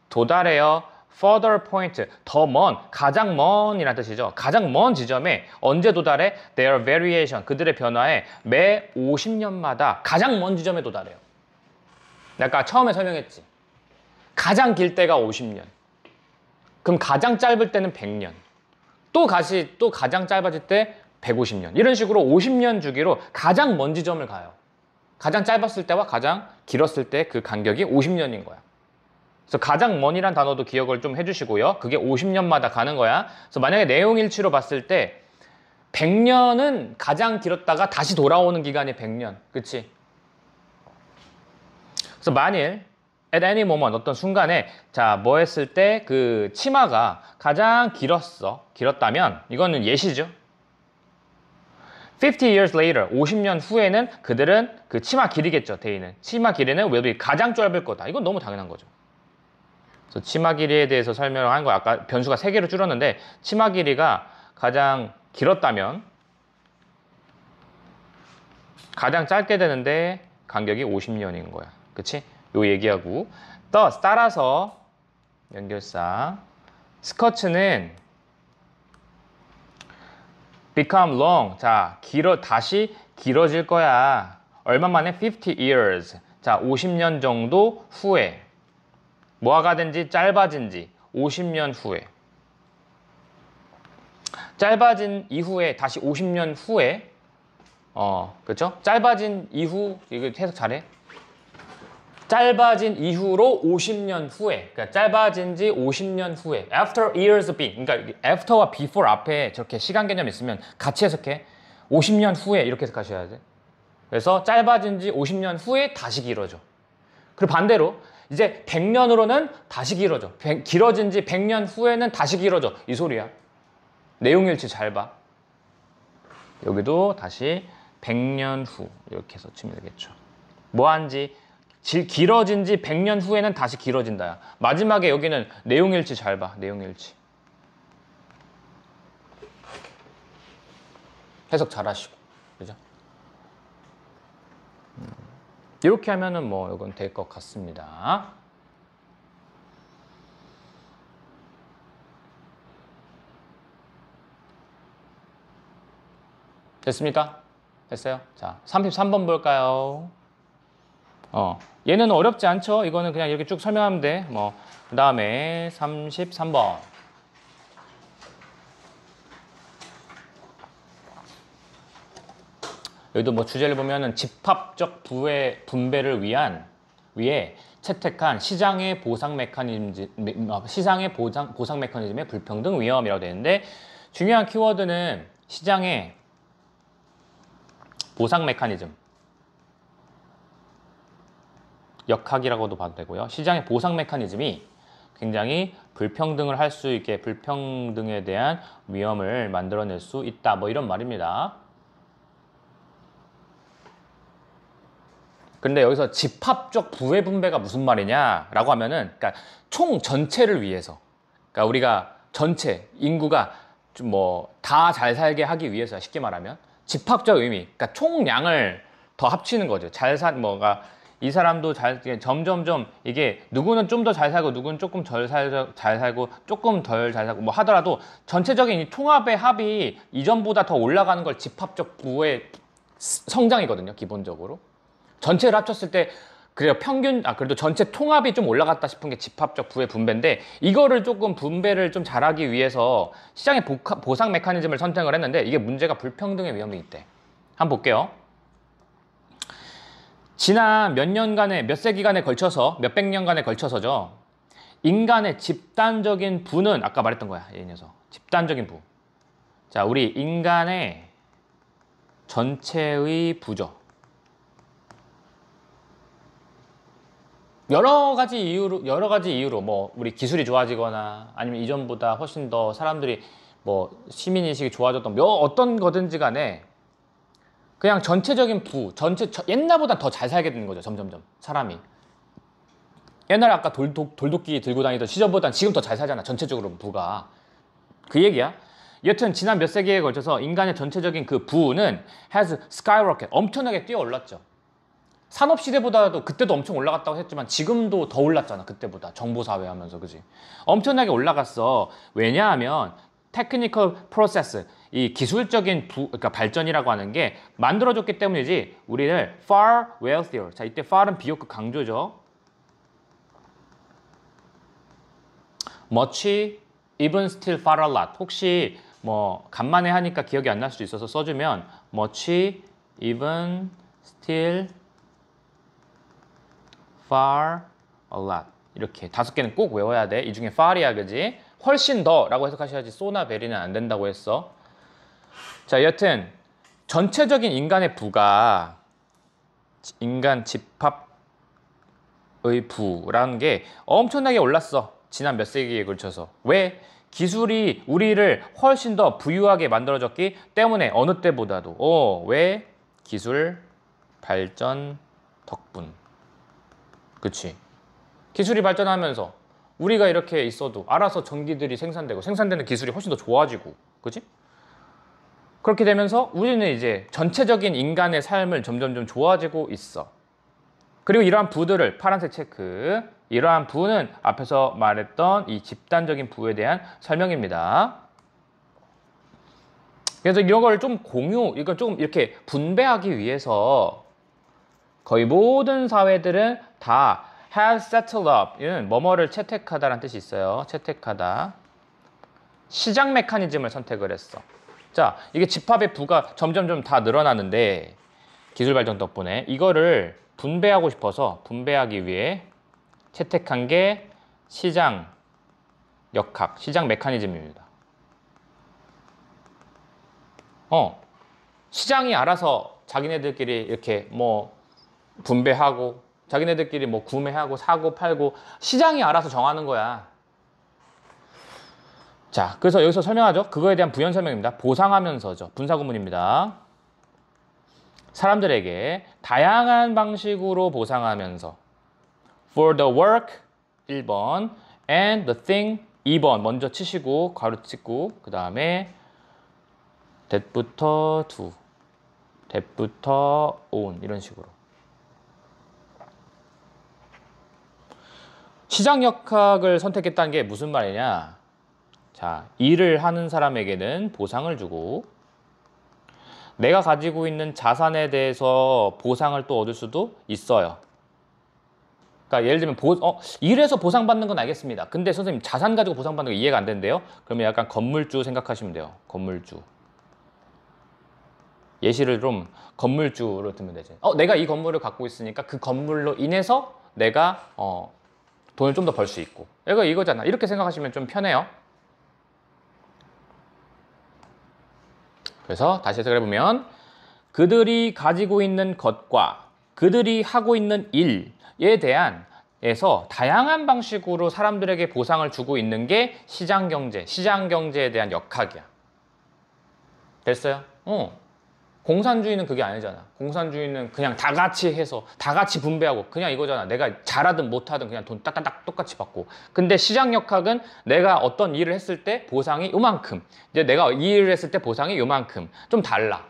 Speaker 1: 도달해요. further point, 더 먼, 가장 먼이라는 뜻이죠. 가장 먼 지점에 언제 도달해? Their variation, 그들의 변화에 매 50년마다 가장 먼 지점에 도달해요. 아까 처음에 설명했지. 가장 길 때가 50년. 그럼 가장 짧을 때는 100년. 또 가장 짧아질 때 150년. 이런 식으로 50년 주기로 가장 먼 지점을 가요. 가장 짧았을 때와 가장 길었을 때 그 간격이 50년인 거야. 그래서 가장 먼이란 단어도 기억을 좀 해주시고요. 그게 50년마다 가는 거야. 그래서 만약에 내용일치로 봤을 때 100년은 가장 길었다가 다시 돌아오는 기간이 100년. 그치? 그래서 만일 at any moment 어떤 순간에 자 뭐 했을 때 그 치마가 가장 길었다면 이거는 예시죠. 50 years later, 50년 후에는 그들은 그 치마 길이겠죠. 데이는 치마 길이는 will be 가장 짧을 거다. 이건 너무 당연한 거죠. 그래서 치마 길이에 대해서 설명을 한 거 아까 변수가 3개로 줄었는데 치마 길이가 가장 길었다면 가장 짧게 되는데 간격이 50년인 거야. 그치? 요 얘기하고 thus 따라서 연결사 스커츠는 become long 자 다시 길어질 거야. 얼마 만에? 50 years 자 50년 정도 후에 뭐가 된지 짧아진지 50년 후에 짧아진 이후에 다시 50년 후에 그렇죠? 짧아진 이후 이거 해석 잘해. 짧아진 이후로 50년 후에 그러니까 짧아진 지 50년 후에 after years being 그러니까 after와 before 앞에 저렇게 시간 개념 있으면 같이 해석해. 50년 후에 이렇게 해석하셔야 돼. 그래서 짧아진 지 50년 후에 다시 길어져. 그리고 반대로 이제 100년으로는 다시 길어져. 길어진 지 100년 후에는 다시 길어져. 이 소리야. 내용일치 잘 봐. 여기도 다시 100년 후 이렇게 해서 치면 되겠죠. 뭐한지 길어진 지 100년 후에는 다시 길어진다야. 마지막에 여기는 내용일치 잘 봐. 내용일치. 해석 잘 하시고. 그죠? 이렇게 하면은 뭐 이건 될 것 같습니다. 됐습니까? 됐어요? 자, 33번 볼까요? 얘는 어렵지 않죠? 이거는 그냥 이렇게 쭉 설명하면 돼. 그 다음에 33번. 여기도 뭐 주제를 보면은 집합적 분배를 위해 채택한 시장의 보상 메커니즘의 불평등 위험이라고 되는데 중요한 키워드는 시장의 보상 메커니즘. 역학이라고도 봐도 되고요. 시장의 보상 메커니즘이 굉장히 불평등을 할 수 있게 불평등에 대한 위험을 만들어낼 수 있다. 뭐 이런 말입니다. 근데 여기서 집합적 부의 분배가 무슨 말이냐라고 하면은 그러니까 총 전체를 위해서 그러니까 우리가 전체 인구가 좀 뭐 다 잘 살게 하기 위해서 쉽게 말하면 집합적 의미 그러니까 총량을 더 합치는 거죠. 뭐가 이 사람도 점점점 이게 누구는 좀 더 잘 살고 누구는 조금 잘 살고 조금 덜 잘 살고 뭐 하더라도 전체적인 이 통합의 합이 이전보다 더 올라가는 걸 집합적 부의 성장이거든요. 기본적으로 전체를 합쳤을 때 그래요. 그래도 전체 통합이 좀 올라갔다 싶은 게 집합적 부의 분배인데 이거를 조금 분배를 좀 잘하기 위해서 시장의 보상 메커니즘을 선택을 했는데 이게 문제가 불평등의 위험이 있대. 한번 볼게요. 지난 몇 년간의 몇 세기간에 걸쳐서 몇백 년간에 걸쳐서죠. 인간의 집단적인 부는 아까 말했던 거야. 이 녀석. 집단적인 부. 자, 우리 인간의 전체의 부죠. 여러 가지 이유로 뭐 우리 기술이 좋아지거나 아니면 이전보다 훨씬 더 사람들이 뭐 시민인식이 좋아졌던 어떤 거든지 간에 그냥 전체적인 옛날보다 더 잘 살게 되는 거죠. 점점점 사람이 옛날에 아까 돌도끼 들고 다니던 시절보단 지금 더 잘 살잖아. 전체적으로 부가 그 얘기야. 여튼 지난 몇 세기에 걸쳐서 인간의 전체적인 그 부는 has skyrocket 엄청나게 뛰어 올랐죠. 산업시대보다도 그때도 엄청 올라갔다고 했지만 지금도 더 올랐잖아. 그때보다 정보사회 하면서 그지 엄청나게 올라갔어. 왜냐하면 테크니컬 프로세스 이 기술적인 그러니까 발전이라고 하는 게 만들어졌기 때문이지. 우리를 far wealthier. 자, 이때 far은 비교급 강조죠. much, even, still, far a lot. 혹시 뭐 간만에 하니까 기억이 안 날 수도 있어서 써주면 much, even, still, far, a lot. 이렇게 5개는 꼭 외워야 돼. 이 중에 far이야, 그지? 훨씬 더라고 해석하셔야지 쏘나 베리는 안 된다고 했어. 자, 여튼 전체적인 인간의 부가 인간 집합의 부라는 게 엄청나게 올랐어. 지난 몇 세기에 걸쳐서. 왜? 기술이 우리를 훨씬 더 부유하게 만들어졌기 때문에 어느 때보다도. 왜? 기술 발전 덕분. 그치? 기술이 발전하면서 우리가 이렇게 있어도 알아서 전기들이 생산되고 생산되는 기술이 훨씬 더 좋아지고 그치? 그렇게 되면서 우리는 이제 전체적인 인간의 삶을 점점점 좋아지고 있어. 그리고 이러한 부들을 파란색 체크 이러한 부는 앞에서 말했던 이 집단적인 부에 대한 설명입니다. 그래서 이런 걸 좀 이걸 좀 이렇게 분배하기 위해서 거의 모든 사회들은 다 have settled up 이는 뭐뭐를 채택하다라는 뜻이 있어요. 채택하다. 시장 메커니즘을 선택을 했어. 자, 이게 집합의 부가 점점점 다 늘어나는데 기술 발전 덕분에 이거를 분배하고 싶어서 분배하기 위해 채택한 게 시장 역학, 시장 메커니즘입니다. 시장이 알아서 자기네들끼리 이렇게 뭐 분배하고 자기네들끼리 뭐 구매하고 사고 팔고 시장이 알아서 정하는 거야. 자, 그래서 여기서 설명하죠. 그거에 대한 부연 설명입니다. 보상하면서죠. 분사구문입니다. 사람들에게 다양한 방식으로 보상하면서 for the work 1번 and the thing 2번 먼저 치시고 괄호 찍고 그 다음에 that부터 do, that부터 own 이런 식으로. 시장 역학을 선택했다는 게 무슨 말이냐? 자, 일을 하는 사람에게는 보상을 주고 내가 가지고 있는 자산에 대해서 보상을 또 얻을 수도 있어요. 그러니까 예를 들면 일해서 보상받는 건 알겠습니다. 근데 선생님 자산 가지고 보상받는 거 이해가 안 되는데요. 그러면 약간 건물주 생각하시면 돼요. 건물주. 예시를 좀 건물주로 들면 되지. 내가 이 건물을 갖고 있으니까 그 건물로 인해서 내가 돈을 좀 더 벌 수 있고. 이거잖아. 이렇게 생각하시면 좀 편해요. 그래서 다시 해석을 해보면 그들이 가지고 있는 것과 그들이 하고 있는 일에 대한에서 다양한 방식으로 사람들에게 보상을 주고 있는 게 시장경제, 시장경제에 대한 역학이야. 됐어요? 공산주의는 그게 아니잖아. 공산주의는 그냥 다 같이 해서 다 같이 분배하고 그냥 이거잖아. 내가 잘하든 못하든 그냥 돈 딱딱딱 똑같이 받고. 근데 시장역학은 내가 어떤 일을 했을 때 보상이 요만큼, 이제 내가 이 일을 했을 때 보상이 요만큼 좀 달라.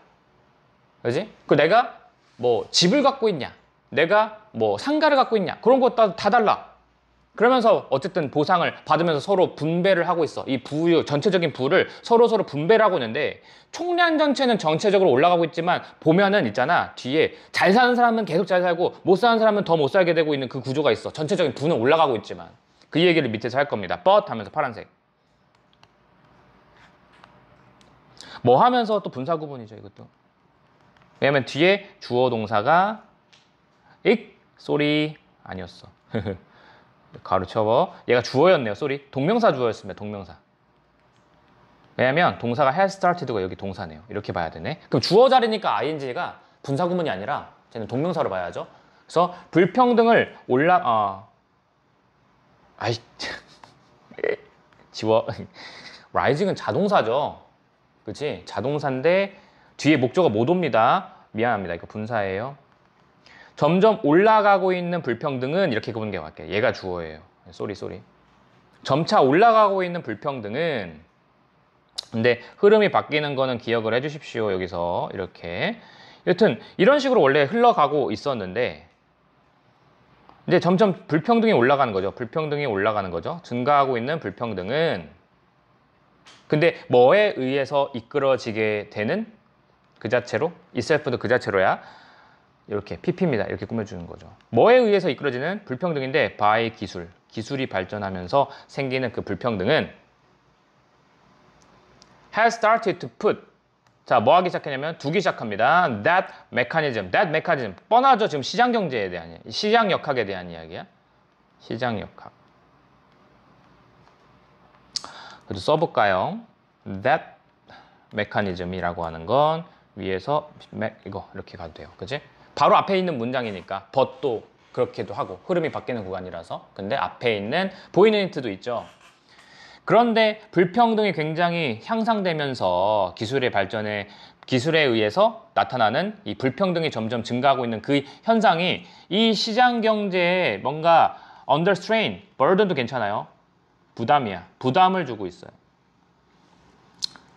Speaker 1: 그지? 그 내가 뭐 집을 갖고 있냐, 내가 뭐 상가를 갖고 있냐 그런 거 다 달라. 그러면서 어쨌든 보상을 받으면서 서로 분배를 하고 있어. 이 부유 전체적인 부를 서로 분배를 하고 있는데 총량 전체는 전체적으로 올라가고 있지만 보면은 있잖아 뒤에 잘 사는 사람은 계속 잘 살고 못 사는 사람은 더 못 살게 되고 있는 그 구조가 있어. 전체적인 부는 올라가고 있지만 그 얘기를 밑에서 할 겁니다. but 하면서 파란색. 뭐 하면서 또 분사 구분이죠 이것도. 왜냐면 뒤에 주어 동사가 쏘리 아니었어. 가로 쳐봐. 얘가 주어였네요. 쏘리. 동명사 주어였습니다. 동명사. 왜냐면 동사가 has started가 여기 동사네요. 이렇게 봐야 되네. 그럼 주어 자리니까 ing가 분사 구문이 아니라 쟤는 동명사로 봐야죠. 그래서 불평등을 아이 지워. rising은 자동사죠. 그치? 자동사인데 뒤에 목적어 못 옵니다. 미안합니다. 이거 분사예요. 점점 올라가고 있는 불평등은 이렇게 보는 게 맞게. 얘가 주어예요. 쏘리. 점차 올라가고 있는 불평등은 근데 흐름이 바뀌는 거는 기억을 해주십시오. 여기서 이렇게. 여튼 이런 식으로 원래 흘러가고 있었는데 이제 점점 불평등이 올라가는 거죠. 불평등이 올라가는 거죠. 증가하고 있는 불평등은 근데 뭐에 의해서 이끌어지게 되는 그 자체로 itself도 그 자체로야. 이렇게 pp입니다. 이렇게 꾸며주는 거죠. 뭐에 의해서 이끌어지는 불평등인데 by 기술이 발전하면서 생기는 그 불평등은 has started to put 자, 뭐 하기 시작했냐면 두기 시작합니다. that mechanism 뻔하죠. 지금 시장 경제에 대한 시장 역학에 대한 이야기야. 시장 역학. 그래도 써볼까요? that mechanism이라고 하는 건 위에서 이거 이렇게 가도 돼요. 그치? 바로 앞에 있는 문장이니까 but도 그렇게도 하고 흐름이 바뀌는 구간이라서 근데 앞에 있는 보이는 힌트도 있죠. 그런데 불평등이 굉장히 향상되면서 기술에 의해서 나타나는 이 불평등이 점점 증가하고 있는 그 현상이 이 시장 경제에 뭔가 under strain, burden도 괜찮아요. 부담이야. 부담을 주고 있어요.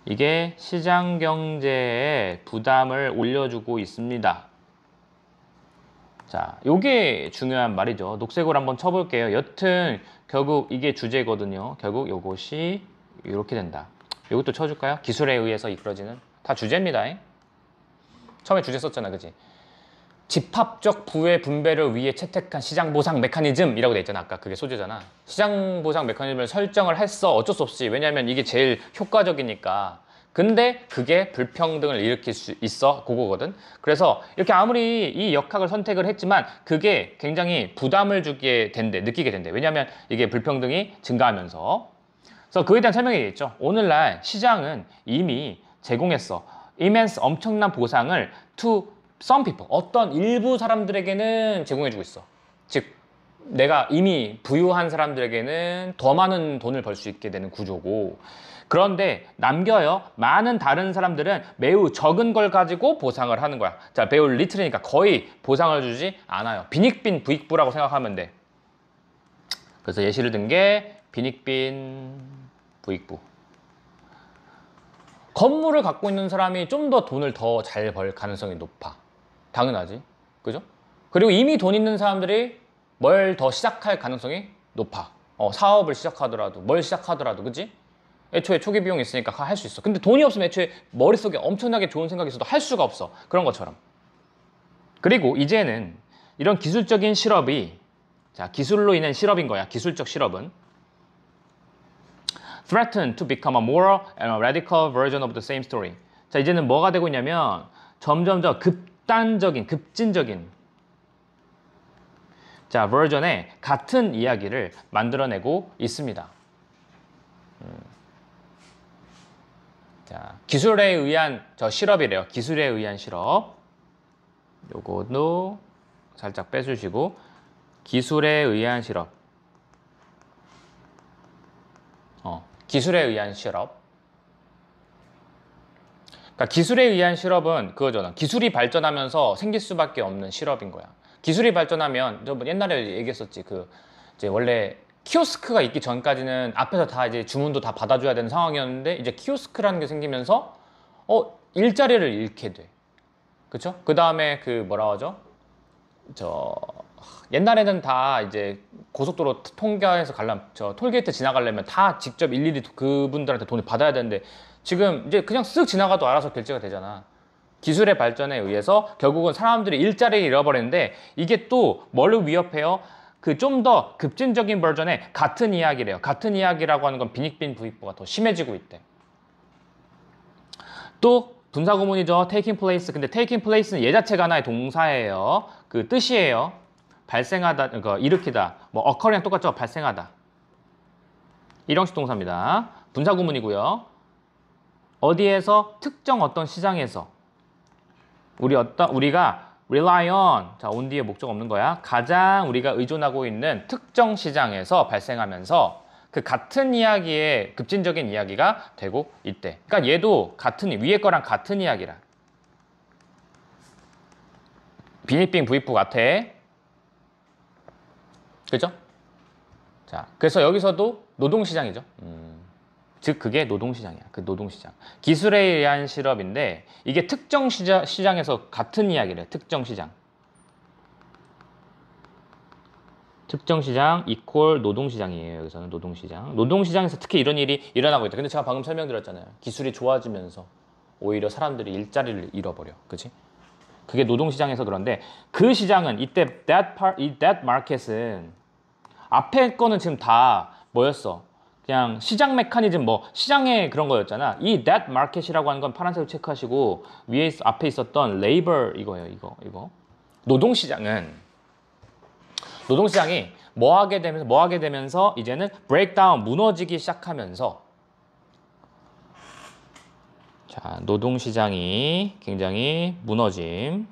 Speaker 1: 이게 시장 경제에 부담을 올려주고 있습니다. 자, 요게 중요한 말이죠. 녹색으로 한번 쳐볼게요. 여튼 결국 이게 주제거든요. 결국 요것이 이렇게 된다. 요것도 쳐줄까요? 기술에 의해서 이끌어지는 다 주제입니다. 처음에 주제 썼잖아, 그지? 집합적 부의 분배를 위해 채택한 시장보상 메커니즘이라고 돼 있잖아. 아까 그게 소재잖아. 시장보상 메커니즘을 설정을 했어. 어쩔 수 없이. 왜냐하면 이게 제일 효과적이니까. 근데 그게 불평등을 일으킬 수 있어. 그거거든. 그래서 이렇게 아무리 이 역학을 선택을 했지만 그게 굉장히 부담을 느끼게 된대. 왜냐하면 이게 불평등이 증가하면서. 그래서 그에 대한 설명이 있죠. 오늘날 시장은 이미 제공했어. immense 엄청난 보상을 to some people, 어떤 일부 사람들에게는 제공해주고 있어. 즉 내가 이미 부유한 사람들에게는 더 많은 돈을 벌 수 있게 되는 구조고 그런데 남겨요. 많은 다른 사람들은 매우 적은 걸 가지고 보상을 하는 거야. 자, 매우 리틀이니까 거의 보상을 주지 않아요. 빈익빈 부익부라고 생각하면 돼. 그래서 예시를 든 게 빈익빈 부익부. 건물을 갖고 있는 사람이 좀 더 돈을 더 잘 벌 가능성이 높아. 당연하지. 그죠? 그리고 이미 돈 있는 사람들이 뭘 더 시작할 가능성이 높아. 사업을 시작하더라도, 뭘 시작하더라도, 그지? 애초에 초기 비용이 있으니까 할 수 있어. 근데 돈이 없으면 애초에 머릿속에 엄청나게 좋은 생각이 있어도 할 수가 없어. 그런 것처럼. 그리고 이제는 이런 기술적인 실업이, 자, 기술로 인한 실업인 거야. 기술적 실업은. threaten to become a more and a radical version of the same story. 자, 이제는 뭐가 되고 있냐면 점점 더 급진적인 자, 버전의 같은 이야기를 만들어내고 있습니다. 자, 기술에 의한 실업이래요. 기술에 의한 실업. 요거도 살짝 빼주시고 기술에 의한 실업. 기술에 의한 실업. 그러니까 기술에 의한 실업은 그거잖아. 기술이 발전하면서 생길 수밖에 없는 실업인 거야. 기술이 발전하면 저 옛날에 얘기했었지. 이제 원래 키오스크가 있기 전까지는 앞에서 다 이제 주문도 다 받아줘야 되는 상황이었는데 이제 키오스크라는 게 생기면서 일자리를 잃게 돼. 그쵸? 그 다음에 뭐라 하죠? 옛날에는 다 이제 고속도로 통과해서 저 톨게이트 지나가려면 다 직접 일일이 그분들한테 돈을 받아야 되는데 지금 이제 그냥 쓱 지나가도 알아서 결제가 되잖아. 기술의 발전에 의해서 결국은 사람들이 일자리를 잃어버리는데 이게 또 뭘 위협해요? 그 좀 더 급진적인 버전의 같은 이야기래요. 같은 이야기라고 하는 건 빈익빈 부익부가 더 심해지고 있대. 또 분사구문이죠. taking place. 근데 taking place는 얘 자체가 하나의 동사예요. 그 뜻이에요. 발생하다, 그러니까 일으키다. 뭐 occurring 똑같죠. 발생하다. 일형식 동사입니다. 분사구문이고요. 어디에서? 특정 어떤 시장에서. 우리가 rely on, 자, on 뒤에 목적 없는 거야. 가장 우리가 의존하고 있는 특정 시장에서 발생하면서 그 같은 이야기의 급진적인 이야기가 되고 있대. 그러니까 얘도 위에 거랑 같은 이야기라. 빈익빈 부익부 같아. 그죠? 자, 그래서 여기서도 노동시장이죠. 즉 그게 노동시장이야. 그 노동시장. 기술에 의한 실업인데 이게 특정 시장에서 같은 이야기래. 특정 시장. 특정 시장 이퀄 노동시장이에요. 여기서는 노동시장. 노동시장에서 특히 이런 일이 일어나고 있다. 근데 제가 방금 설명드렸잖아요. 기술이 좋아지면서 오히려 사람들이 일자리를 잃어버려. 그치? 그게 노동시장에서 그런데 그 시장은 이때 that market은 앞에 거는 지금 다 뭐였어? 그냥 시장 메커니즘 시장의 그런 거였잖아. 이 that market이라고 하는 건 파란색으로 체크하시고 앞에 있었던 labor 이거예요. 이거. 노동시장이 뭐 하게 되면서 이제는 breakdown 무너지기 시작하면서 자, 노동시장이 굉장히 무너짐.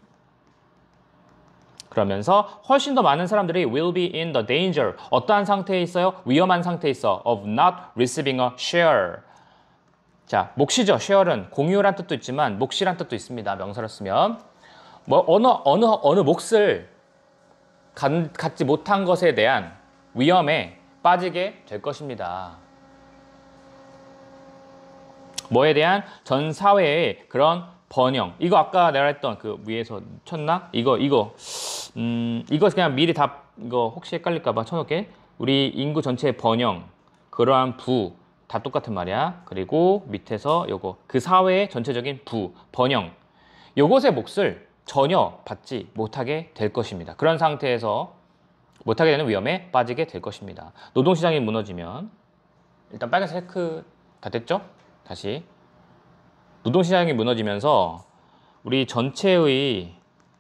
Speaker 1: 그러면서 훨씬 더 많은 사람들이 will be in the danger. 어떠한 상태에 있어요? 위험한 상태에 있어. of not receiving a share. 자, 몫이죠. share은 공유란 뜻도 있지만 몫이란 뜻도 있습니다. 명사로 쓰면. 어느 몫을 갖지 못한 것에 대한 위험에 빠지게 될 것입니다. 뭐에 대한 전 사회의 그런 번영. 이거 아까 내가 했던 그 위에서 쳤나? 이거 그냥 미리 이거 혹시 헷갈릴까봐 쳐놓을게. 우리 인구 전체의 번영, 그러한 부, 다 똑같은 말이야. 그리고 밑에서 요거, 그 사회의 전체적인 번영. 요것의 몫을 전혀 받지 못하게 될 것입니다. 그런 상태에서 못하게 되는 위험에 빠지게 될 것입니다. 노동시장이 무너지면, 일단 빨간색 체크 다 됐죠? 다시. 노동시장이 무너지면서 우리 전체의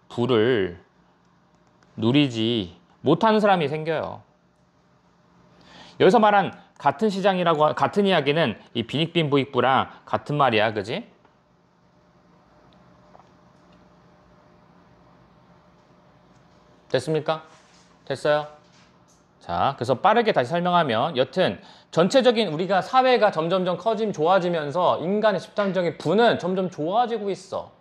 Speaker 1: 부를 누리지 못하는 사람이 생겨요. 여기서 말한 같은 시장이라고 같은 이야기는 이 빈익빈 부익부랑 같은 말이야, 그지? 됐습니까? 됐어요? 자, 그래서 빠르게 다시 설명하면 여튼 전체적인 우리가 사회가 점점점 좋아지면서 인간의 집단적인 부는 점점 좋아지고 있어.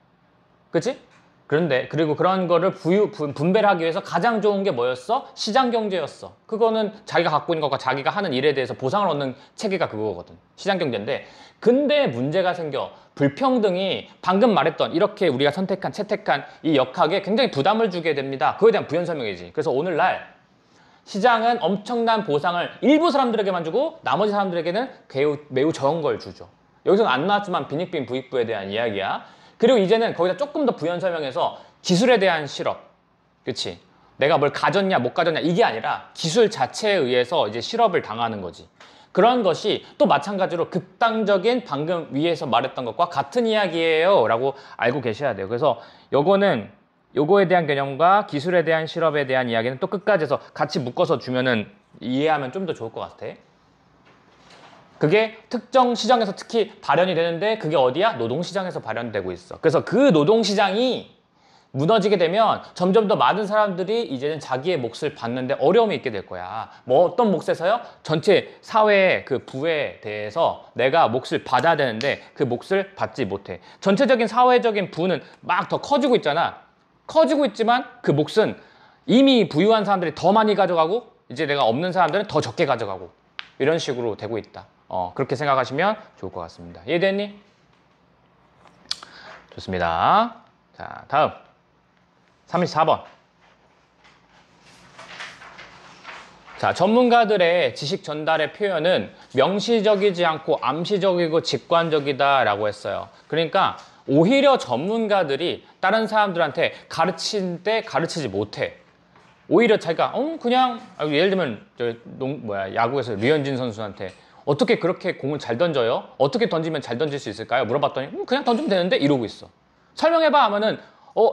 Speaker 1: 그치? 그리고 그런 거를 분배를 하기 위해서 가장 좋은 게 뭐였어? 시장 경제였어. 그거는 자기가 갖고 있는 것과 자기가 하는 일에 대해서 보상을 얻는 체계가 그거거든. 시장 경제인데. 근데 문제가 생겨. 불평등이 방금 말했던 이렇게 우리가 채택한 이 역학에 굉장히 부담을 주게 됩니다. 그거에 대한 부연 설명이지. 그래서 오늘날 시장은 엄청난 보상을 일부 사람들에게만 주고 나머지 사람들에게는 매우 적은 걸 주죠. 여기서는 안 나왔지만 빈익빈 부익부에 대한 이야기야. 그리고 이제는 거기다 조금 더 부연 설명해서 기술에 대한 실업. 그치? 내가 뭘 가졌냐 못 가졌냐 이게 아니라 기술 자체에 의해서 이제 실업을 당하는 거지. 그런 것이 또 마찬가지로 극단적인 방금 위에서 말했던 것과 같은 이야기예요 라고 알고 계셔야 돼요. 그래서 요거에 대한 개념과 기술에 대한 실업에 대한 이야기는 또 끝까지 해서 같이 묶어서 주면은 이해하면 좀 더 좋을 것 같아. 그게 특정 시장에서 특히 발현이 되는데 그게 어디야? 노동시장에서 발현되고 있어. 그래서 그 노동시장이 무너지게 되면 점점 더 많은 사람들이 이제는 자기의 몫을 받는데 어려움이 있게 될 거야. 어떤 몫에서요? 전체 사회의 그 부에 대해서 내가 몫을 받아야 되는데 그 몫을 받지 못해. 전체적인 사회적인 부는 막 더 커지고 있잖아. 커지고 있지만 그 몫은 이미 부유한 사람들이 더 많이 가져가고 이제 내가 없는 사람들은 더 적게 가져가고 이런 식으로 되고 있다. 그렇게 생각하시면 좋을 것 같습니다. 이해됐니? 좋습니다. 자, 다음 34번. 자, 전문가들의 지식 전달의 표현은 명시적이지 않고 암시적이고 직관적이다라고 했어요. 그러니까 오히려 전문가들이 다른 사람들한테 가르칠 때 가르치지 못해. 오히려 자기가 그냥 예를 들면 야구에서 류현진 선수한테 어떻게 그렇게 공을 잘 던져요? 어떻게 던지면 잘 던질 수 있을까요? 물어봤더니 그냥 던지면 되는데 이러고 있어. 설명해봐 하면은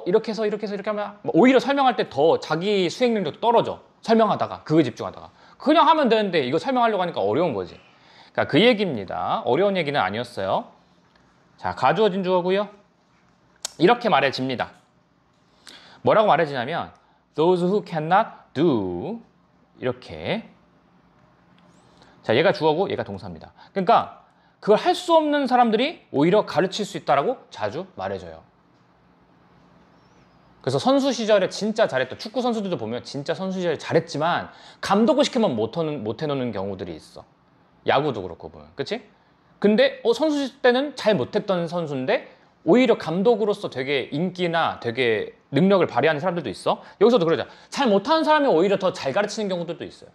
Speaker 1: 이렇게 해서 이렇게 하면 오히려 설명할 때 더 자기 수행 능력도 떨어져. 설명하다가 그거에 집중하다가 그냥 하면 되는데 이거 설명하려고 하니까 어려운 거지. 그러니까 그 얘기입니다. 어려운 얘기는 아니었어요. 자, 가주어진 주어고요. 이렇게 말해집니다. 뭐라고 말해지냐면 those who cannot do 이렇게. 자, 얘가 주어고 얘가 동사입니다. 그러니까 그걸 할 수 없는 사람들이 오히려 가르칠 수 있다라고 자주 말해줘요. 그래서 선수 시절에 진짜 잘했던 축구 선수들도 보면 진짜 선수 시절에 잘했지만 감독을 시키면 못 해놓는 경우들이 있어. 야구도 그렇고 보면, 그치? 근데 선수 때는 잘 못했던 선수인데 오히려 감독으로서 되게 인기나 되게 능력을 발휘하는 사람들도 있어. 여기서도 그러자. 잘 못하는 사람이 오히려 더 잘 가르치는 경우들도 있어요.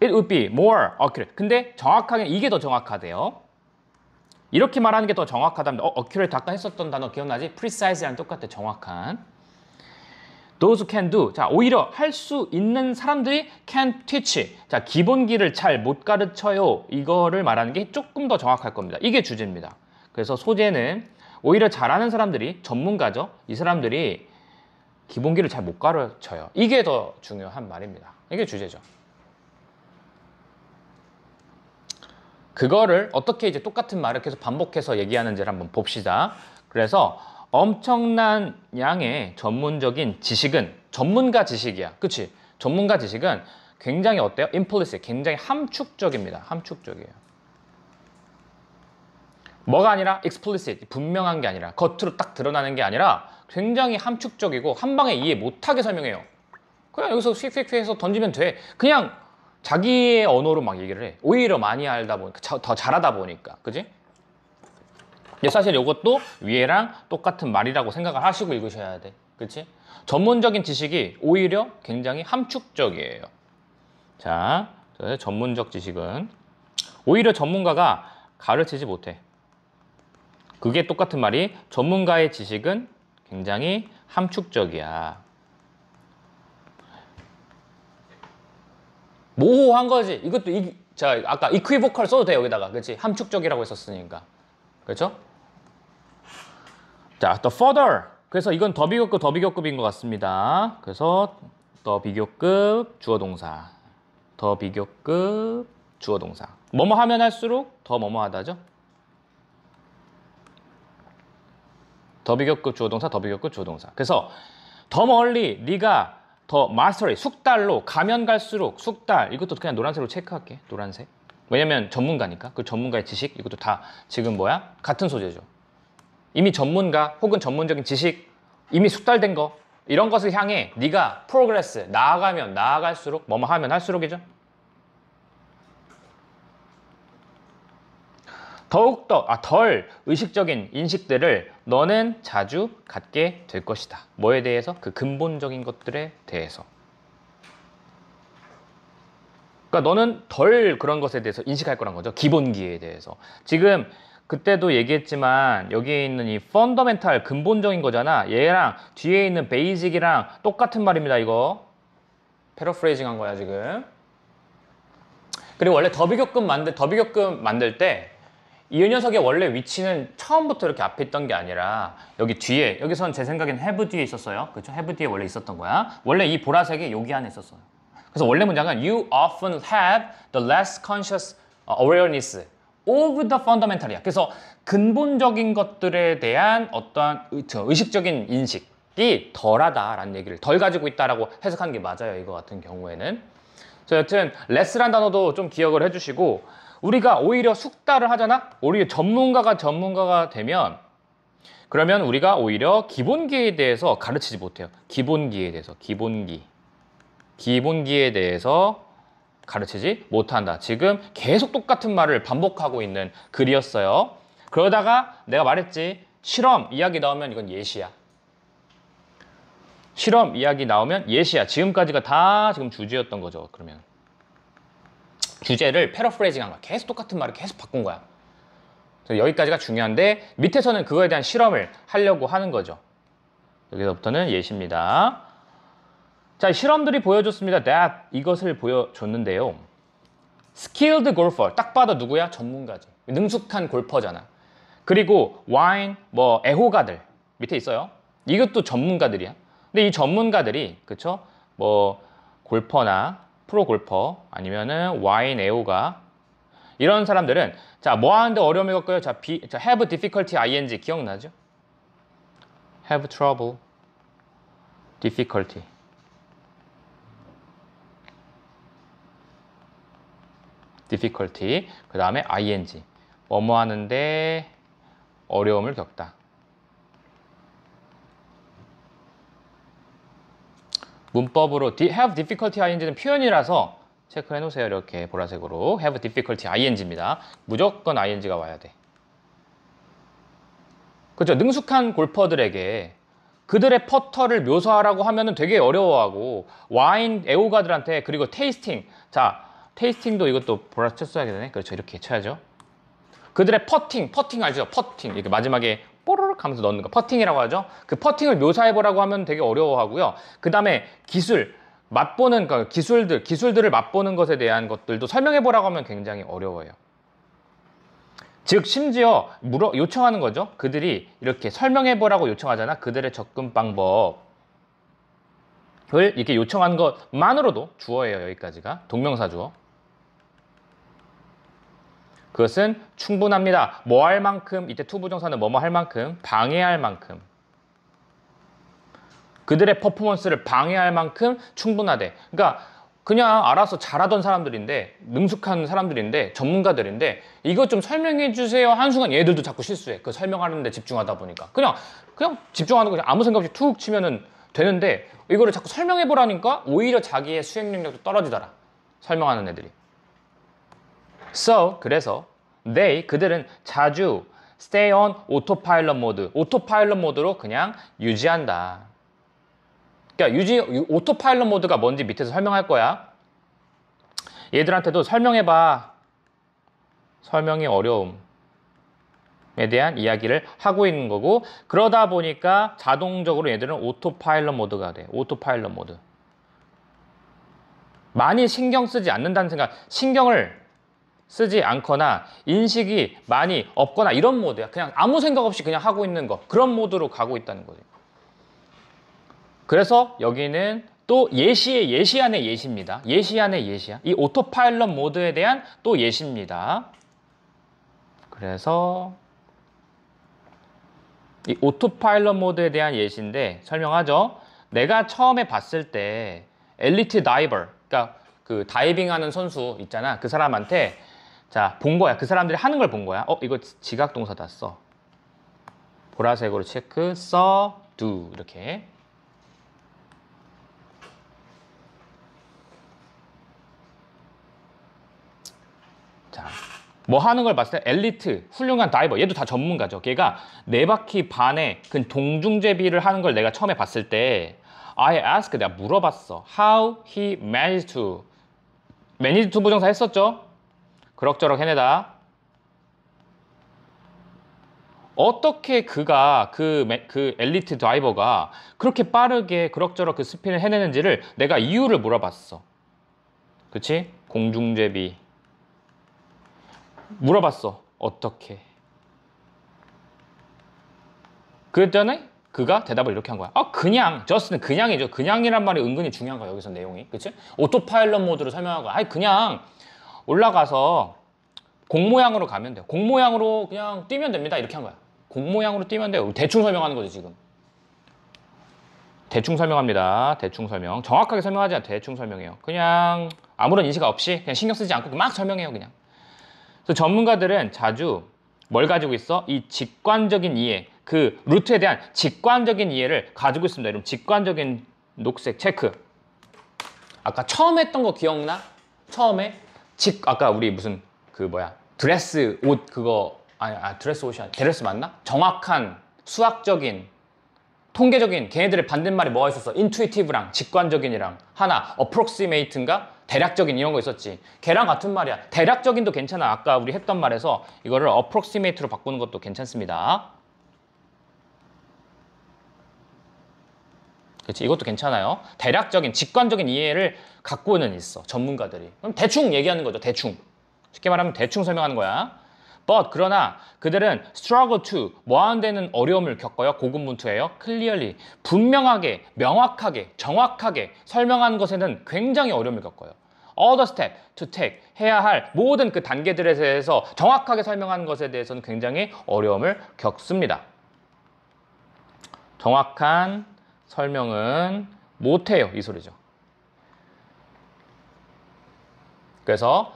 Speaker 1: It would be more accurate. 근데 정확하게 이게 더 정확하대요. 이렇게 말하는 게 더 정확하다면 accurate 아까 했었던 단어 기억나지? precise랑 똑같아. 정확한. Those who can do. 자, 오히려 할 수 있는 사람들이 can teach. 자, 기본기를 잘 못 가르쳐요. 이거를 말하는 게 조금 더 정확할 겁니다. 이게 주제입니다. 그래서 소재는 오히려 잘하는 사람들이 전문가죠. 이 사람들이 기본기를 잘 못 가르쳐요. 이게 더 중요한 말입니다. 이게 주제죠. 그거를 어떻게 이제 똑같은 말을 계속 반복해서 얘기하는지를 한번 봅시다. 그래서 엄청난 양의 전문적인 지식은 전문가 지식이야. 그치? 전문가 지식은 굉장히 어때요? implicit, 굉장히 함축적입니다. 함축적이에요. 뭐가 아니라 explicit, 분명한 게 아니라 겉으로 딱 드러나는 게 아니라 굉장히 함축적이고 한 방에 이해 못하게 설명해요. 그냥 여기서 휙휙휙 해서 던지면 돼. 그냥 자기의 언어로 막 얘기를 해. 오히려 많이 알다 보니까 더 잘하다 보니까. 그지? 사실 이것도 위에랑 똑같은 말이라고 생각을 하시고 읽으셔야 돼. 그치? 전문적인 지식이 오히려 굉장히 함축적이에요. 자, 전문적 지식은 오히려 전문가가 가르치지 못해. 그게 똑같은 말이 전문가의 지식은 굉장히 함축적이야. 모호한 거지. 이것도 자, 아까 equivocal 써도 돼 여기다가. 그렇지? 함축적이라고 했었으니까. 그렇죠? 자, the further. 그래서 이건 더 비교급, 더 비교급인 것 같습니다. 그래서 더 비교급 주어 동사. 더 비교급 주어 동사. 뭐뭐 하면 할수록 더 뭐뭐 하다죠? 더 비교급 주어 동사, 더 비교급 주어 동사. 그래서 더 멀리 네가 더 마스터리, 숙달로 가면 갈수록 숙달. 이것도 그냥 노란색으로 체크할게. 노란색. 왜냐면 전문가니까. 그 전문가의 지식 이것도 다 지금 뭐야? 같은 소재죠. 이미 전문가 혹은 전문적인 지식 이미 숙달된 거 이런 것을 향해 네가 프로그레스 나아가면 나아갈수록 뭐뭐 하면 할수록이죠. 더욱더 덜 의식적인 인식들을 너는 자주 갖게 될 것이다. 뭐에 대해서? 그 근본적인 것들에 대해서. 그러니까 너는 덜 그런 것에 대해서 인식할 거란 거죠. 기본기에 대해서. 지금 그때도 얘기했지만 여기에 있는 이 펀더멘탈 근본적인 거잖아. 얘랑 뒤에 있는 베이직이랑 똑같은 말입니다. 이거 패러프레이징 한 거야 지금. 그리고 원래 더 비교급 만들 때 이 녀석의 원래 위치는 처음부터 이렇게 앞에 있던 게 아니라 여기 뒤에, 여기선 제 생각엔 have 뒤에 있었어요. 그렇죠? have 뒤에 원래 있었던 거야. 원래 이 보라색이 여기 안에 있었어요. 그래서 원래 문장은 You often have the less conscious awareness of the fundamental이야. 그래서 근본적인 것들에 대한 어떠한 의식적인 인식이 덜하다라는 얘기를 덜 가지고 있다라고 해석하는 게 맞아요. 이거 같은 경우에는. 여튼 less란 단어도 좀 기억을 해주시고 우리가 오히려 숙달을 하잖아? 오히려 전문가가 되면 그러면 우리가 오히려 기본기에 대해서 가르치지 못해요. 기본기에 대해서. 기본기에 대해서 가르치지 못한다. 지금 계속 똑같은 말을 반복하고 있는 글이었어요. 그러다가 내가 말했지. 실험 이야기 나오면 이건 예시야. 실험 이야기 나오면 예시야. 지금까지가 다 지금 주제였던 거죠. 그러면 주제를 패러프레이징 한 거야. 계속 똑같은 말을 계속 바꾼 거야. 그래서 여기까지가 중요한데 밑에서는 그거에 대한 실험을 하려고 하는 거죠. 여기서부터는 예시입니다. 자, 실험들이 보여줬습니다. that 이것을 보여줬는데요. skilled golfer 딱 봐도 누구야? 전문가지. 능숙한 골퍼잖아. 그리고 wine 뭐 애호가들 밑에 있어요. 이것도 전문가들이야. 근데 이 전문가들이 그쵸? 뭐 골퍼나 프로 골퍼 아니면은 와인 애호가 이런 사람들은 자, 뭐 하는데 어려움을 겪어요? 자, have difficulty ing 기억나죠? have trouble, difficulty. difficulty. 그 다음에 ing. 뭐뭐 하는데 어려움을 겪다. 문법으로 have difficulty ing는 표현이라서 체크해 놓으세요. 이렇게 보라색으로 have difficulty ing입니다. 무조건 ing가 와야 돼. 그렇죠? 능숙한 골퍼들에게 그들의 퍼터를 묘사하라고 하면은 되게 어려워하고 와인 애호가들한테 그리고 테이스팅. 자, 테이스팅도 이것도 보라색 써야 되네. 그렇죠? 이렇게 쳐야죠. 그들의 퍼팅 알죠? 퍼팅 이렇게 마지막에 뽀로록 하면서 넣는 거 퍼팅이라고 하죠. 그 퍼팅을 묘사해보라고 하면 되게 어려워하고요. 그 다음에 기술, 맛보는 그러니까 기술들을 맛보는 것에 대한 것들도 설명해보라고 하면 굉장히 어려워요. 즉 심지어 요청하는 거죠. 그들이 이렇게 설명해보라고 요청하잖아. 그들의 접근 방법을 이렇게 요청한 것만으로도 주어예요. 여기까지가 동명사 주어. 그것은 충분합니다. 뭐 할 만큼, 이때 투부정사는 뭐뭐 할 만큼, 방해할 만큼. 그들의 퍼포먼스를 방해할 만큼 충분하대. 그러니까 그냥 알아서 잘하던 사람들인데, 능숙한 사람들인데, 전문가들인데 이것 좀 설명해 주세요. 한순간 얘들도 자꾸 실수해. 그 설명하는 데 집중하다 보니까. 그냥 집중하는 거 아무 생각 없이 툭 치면은 되는데 이거를 자꾸 설명해 보라니까 오히려 자기의 수행 능력도 떨어지더라. 설명하는 애들이. So, 그래서 그들은 자주 stay on autopilot mode, 오토파일럿 모드로 그냥 유지한다. 그러니까 오토파일럿 모드가 뭔지 밑에서 설명할 거야. 얘들한테도 설명해봐. 설명이 어려움에 대한 이야기를 하고 있는 거고 그러다 보니까 자동적으로 얘들은 오토파일럿 모드가 돼. 오토파일럿 모드. 많이 신경 쓰지 않는다는 생각, 신경을 쓰지 않거나 인식이 많이 없거나 이런 모드야. 그냥 아무 생각 없이 그냥 하고 있는 거. 그런 모드로 가고 있다는 거지. 그래서 여기는 또 예시 안의 예시입니다. 예시 안의 예시야. 이 오토파일럿 모드에 대한 또 예시입니다. 그래서 이 오토파일럿 모드에 대한 예시인데 설명하죠. 내가 처음에 봤을 때 엘리트 다이버, 그러니까 그 다이빙하는 선수 있잖아. 그 사람한테 자, 본 거야. 그 사람들이 하는 걸 본 거야. 이거 지각 동사다 써. 보라색으로 체크, 써, do 이렇게. 자, 뭐 하는 걸 봤을 때 엘리트, 훌륭한 다이버, 얘도 다 전문가죠. 걔가 4바퀴 반의 그 동중제비를 하는 걸 내가 처음에 봤을 때 I asked, 내가 물어봤어. How he managed to. managed to 부정사 했었죠? 그럭저럭 해내다. 어떻게 그가 그 엘리트 다이버가 그렇게 빠르게 그럭저럭 그 스핀을 해내는지를 내가 이유를 물어봤어. 그치? 공중제비. 물어봤어. 어떻게? 그랬더니 그가 대답을 이렇게 한 거야. 그냥, just는 그냥이죠. 그냥이란 말이 은근히 중요한 거야. 여기서 내용이. 그치? 오토파일럿 모드로 설명한 거야. 그냥 올라가서 공 모양으로 가면 돼요. 공 모양으로 그냥 뛰면 됩니다. 이렇게 한 거야. 공 모양으로 뛰면 돼요. 대충 설명하는 거지, 지금. 대충 설명합니다. 대충 설명. 정확하게 설명하지 않아. 대충 설명해요. 그냥 아무런 인식 없이 그냥 신경 쓰지 않고 막 설명해요, 그냥. 그래서 전문가들은 자주 뭘 가지고 있어? 이 직관적인 이해, 그 루트에 대한 직관적인 이해를 가지고 있습니다. 여러분, 직관적인 녹색 체크. 아까 처음 했던 거 기억나? 처음에 아까 우리 무슨 드레스 옷 그거 드레스 옷이 아니야. 드레스 맞나? 정확한 수학적인 통계적인 걔네들의 반대말이 뭐가 있었어? intuitive랑 직관적인이랑 하나 approximate인가? 대략적인 이런 거 있었지. 걔랑 같은 말이야. 대략적인도 괜찮아. 아까 우리 했던 말에서 이거를 approximate로 바꾸는 것도 괜찮습니다. 그렇지, 이것도 괜찮아요. 대략적인, 직관적인 이해를 갖고는 있어, 전문가들이. 그럼 대충 얘기하는 거죠, 대충. 쉽게 말하면 대충 설명하는 거야. But 그러나 그들은 struggle to 뭐 하는 데는 어려움을 겪어요. 고군분투해요. clearly 분명하게, 명확하게, 정확하게 설명하는 것에는 굉장히 어려움을 겪어요. all the step to take 해야 할 모든 그 단계들에 대해서 정확하게 설명하는 것에 대해서는 굉장히 어려움을 겪습니다. 정확한 설명은 못해요, 이 소리죠. 그래서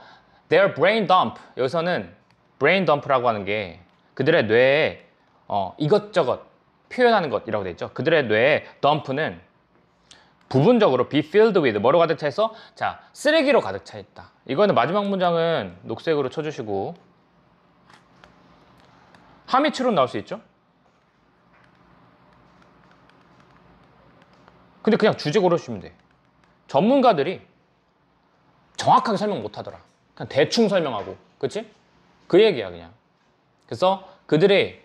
Speaker 1: their brain dump, 여기서는 brain dump라고 하는 게 그들의 뇌에 이것저것 표현하는 것이라고 돼 있죠. 그들의 뇌에 dump는 부분적으로 be filled with 뭐로 가득 차 있어? 자, 쓰레기로 가득 차 있다. 이거는 마지막 문장은 녹색으로 쳐주시고 함의추론 나올 수 있죠. 근데 그냥 주제 고르시면 돼. 전문가들이 정확하게 설명 못 하더라. 그냥 대충 설명하고, 그치? 그 얘기야, 그냥. 그래서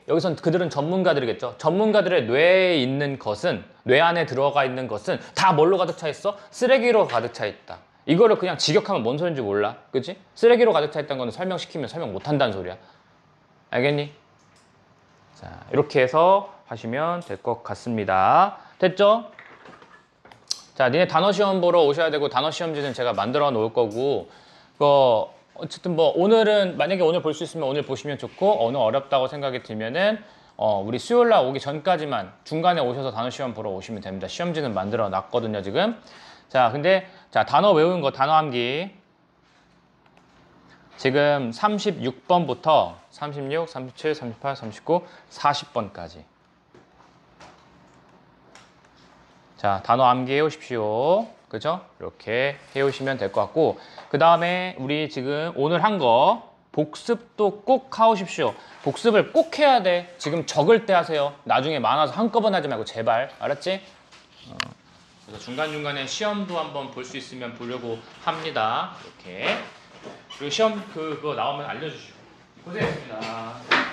Speaker 1: 여기선 그들은 전문가들이겠죠. 전문가들의 뇌에 있는 것은, 뇌 안에 들어가 있는 것은 다 뭘로 가득 차 있어? 쓰레기로 가득 차 있다. 이거를 그냥 직역하면 뭔 소린지 몰라. 그치? 쓰레기로 가득 차 있다는 거는 설명시키면 설명 못 한다는 소리야. 알겠니? 자, 이렇게 해서 하시면 될 것 같습니다. 됐죠? 자, 니네 단어 시험 보러 오셔야 되고 단어 시험지는 제가 만들어 놓을 거고 어쨌든 뭐 오늘은 만약에 오늘 볼 수 있으면 오늘 보시면 좋고 오늘 어렵다고 생각이 들면은 우리 수요일 날 오기 전까지만 중간에 오셔서 단어 시험 보러 오시면 됩니다. 시험지는 만들어 놨거든요, 지금. 자, 근데 자, 단어 외우는 거 단어 암기 지금 36번부터 36, 37, 38, 39, 40번까지. 자, 단어 암기해 오십시오. 그죠? 이렇게 해 오시면 될 것 같고, 그 다음에 우리 지금 오늘 한 거 복습도 꼭 하오십시오. 복습을 꼭 해야 돼. 지금 적을 때 하세요. 나중에 많아서 한꺼번에 하지 말고 제발. 알았지? 그래서 중간중간에 시험도 한번 볼 수 있으면 보려고 합니다. 이렇게. 그리고 시험 그거 나오면 알려주시고. 고생했습니다.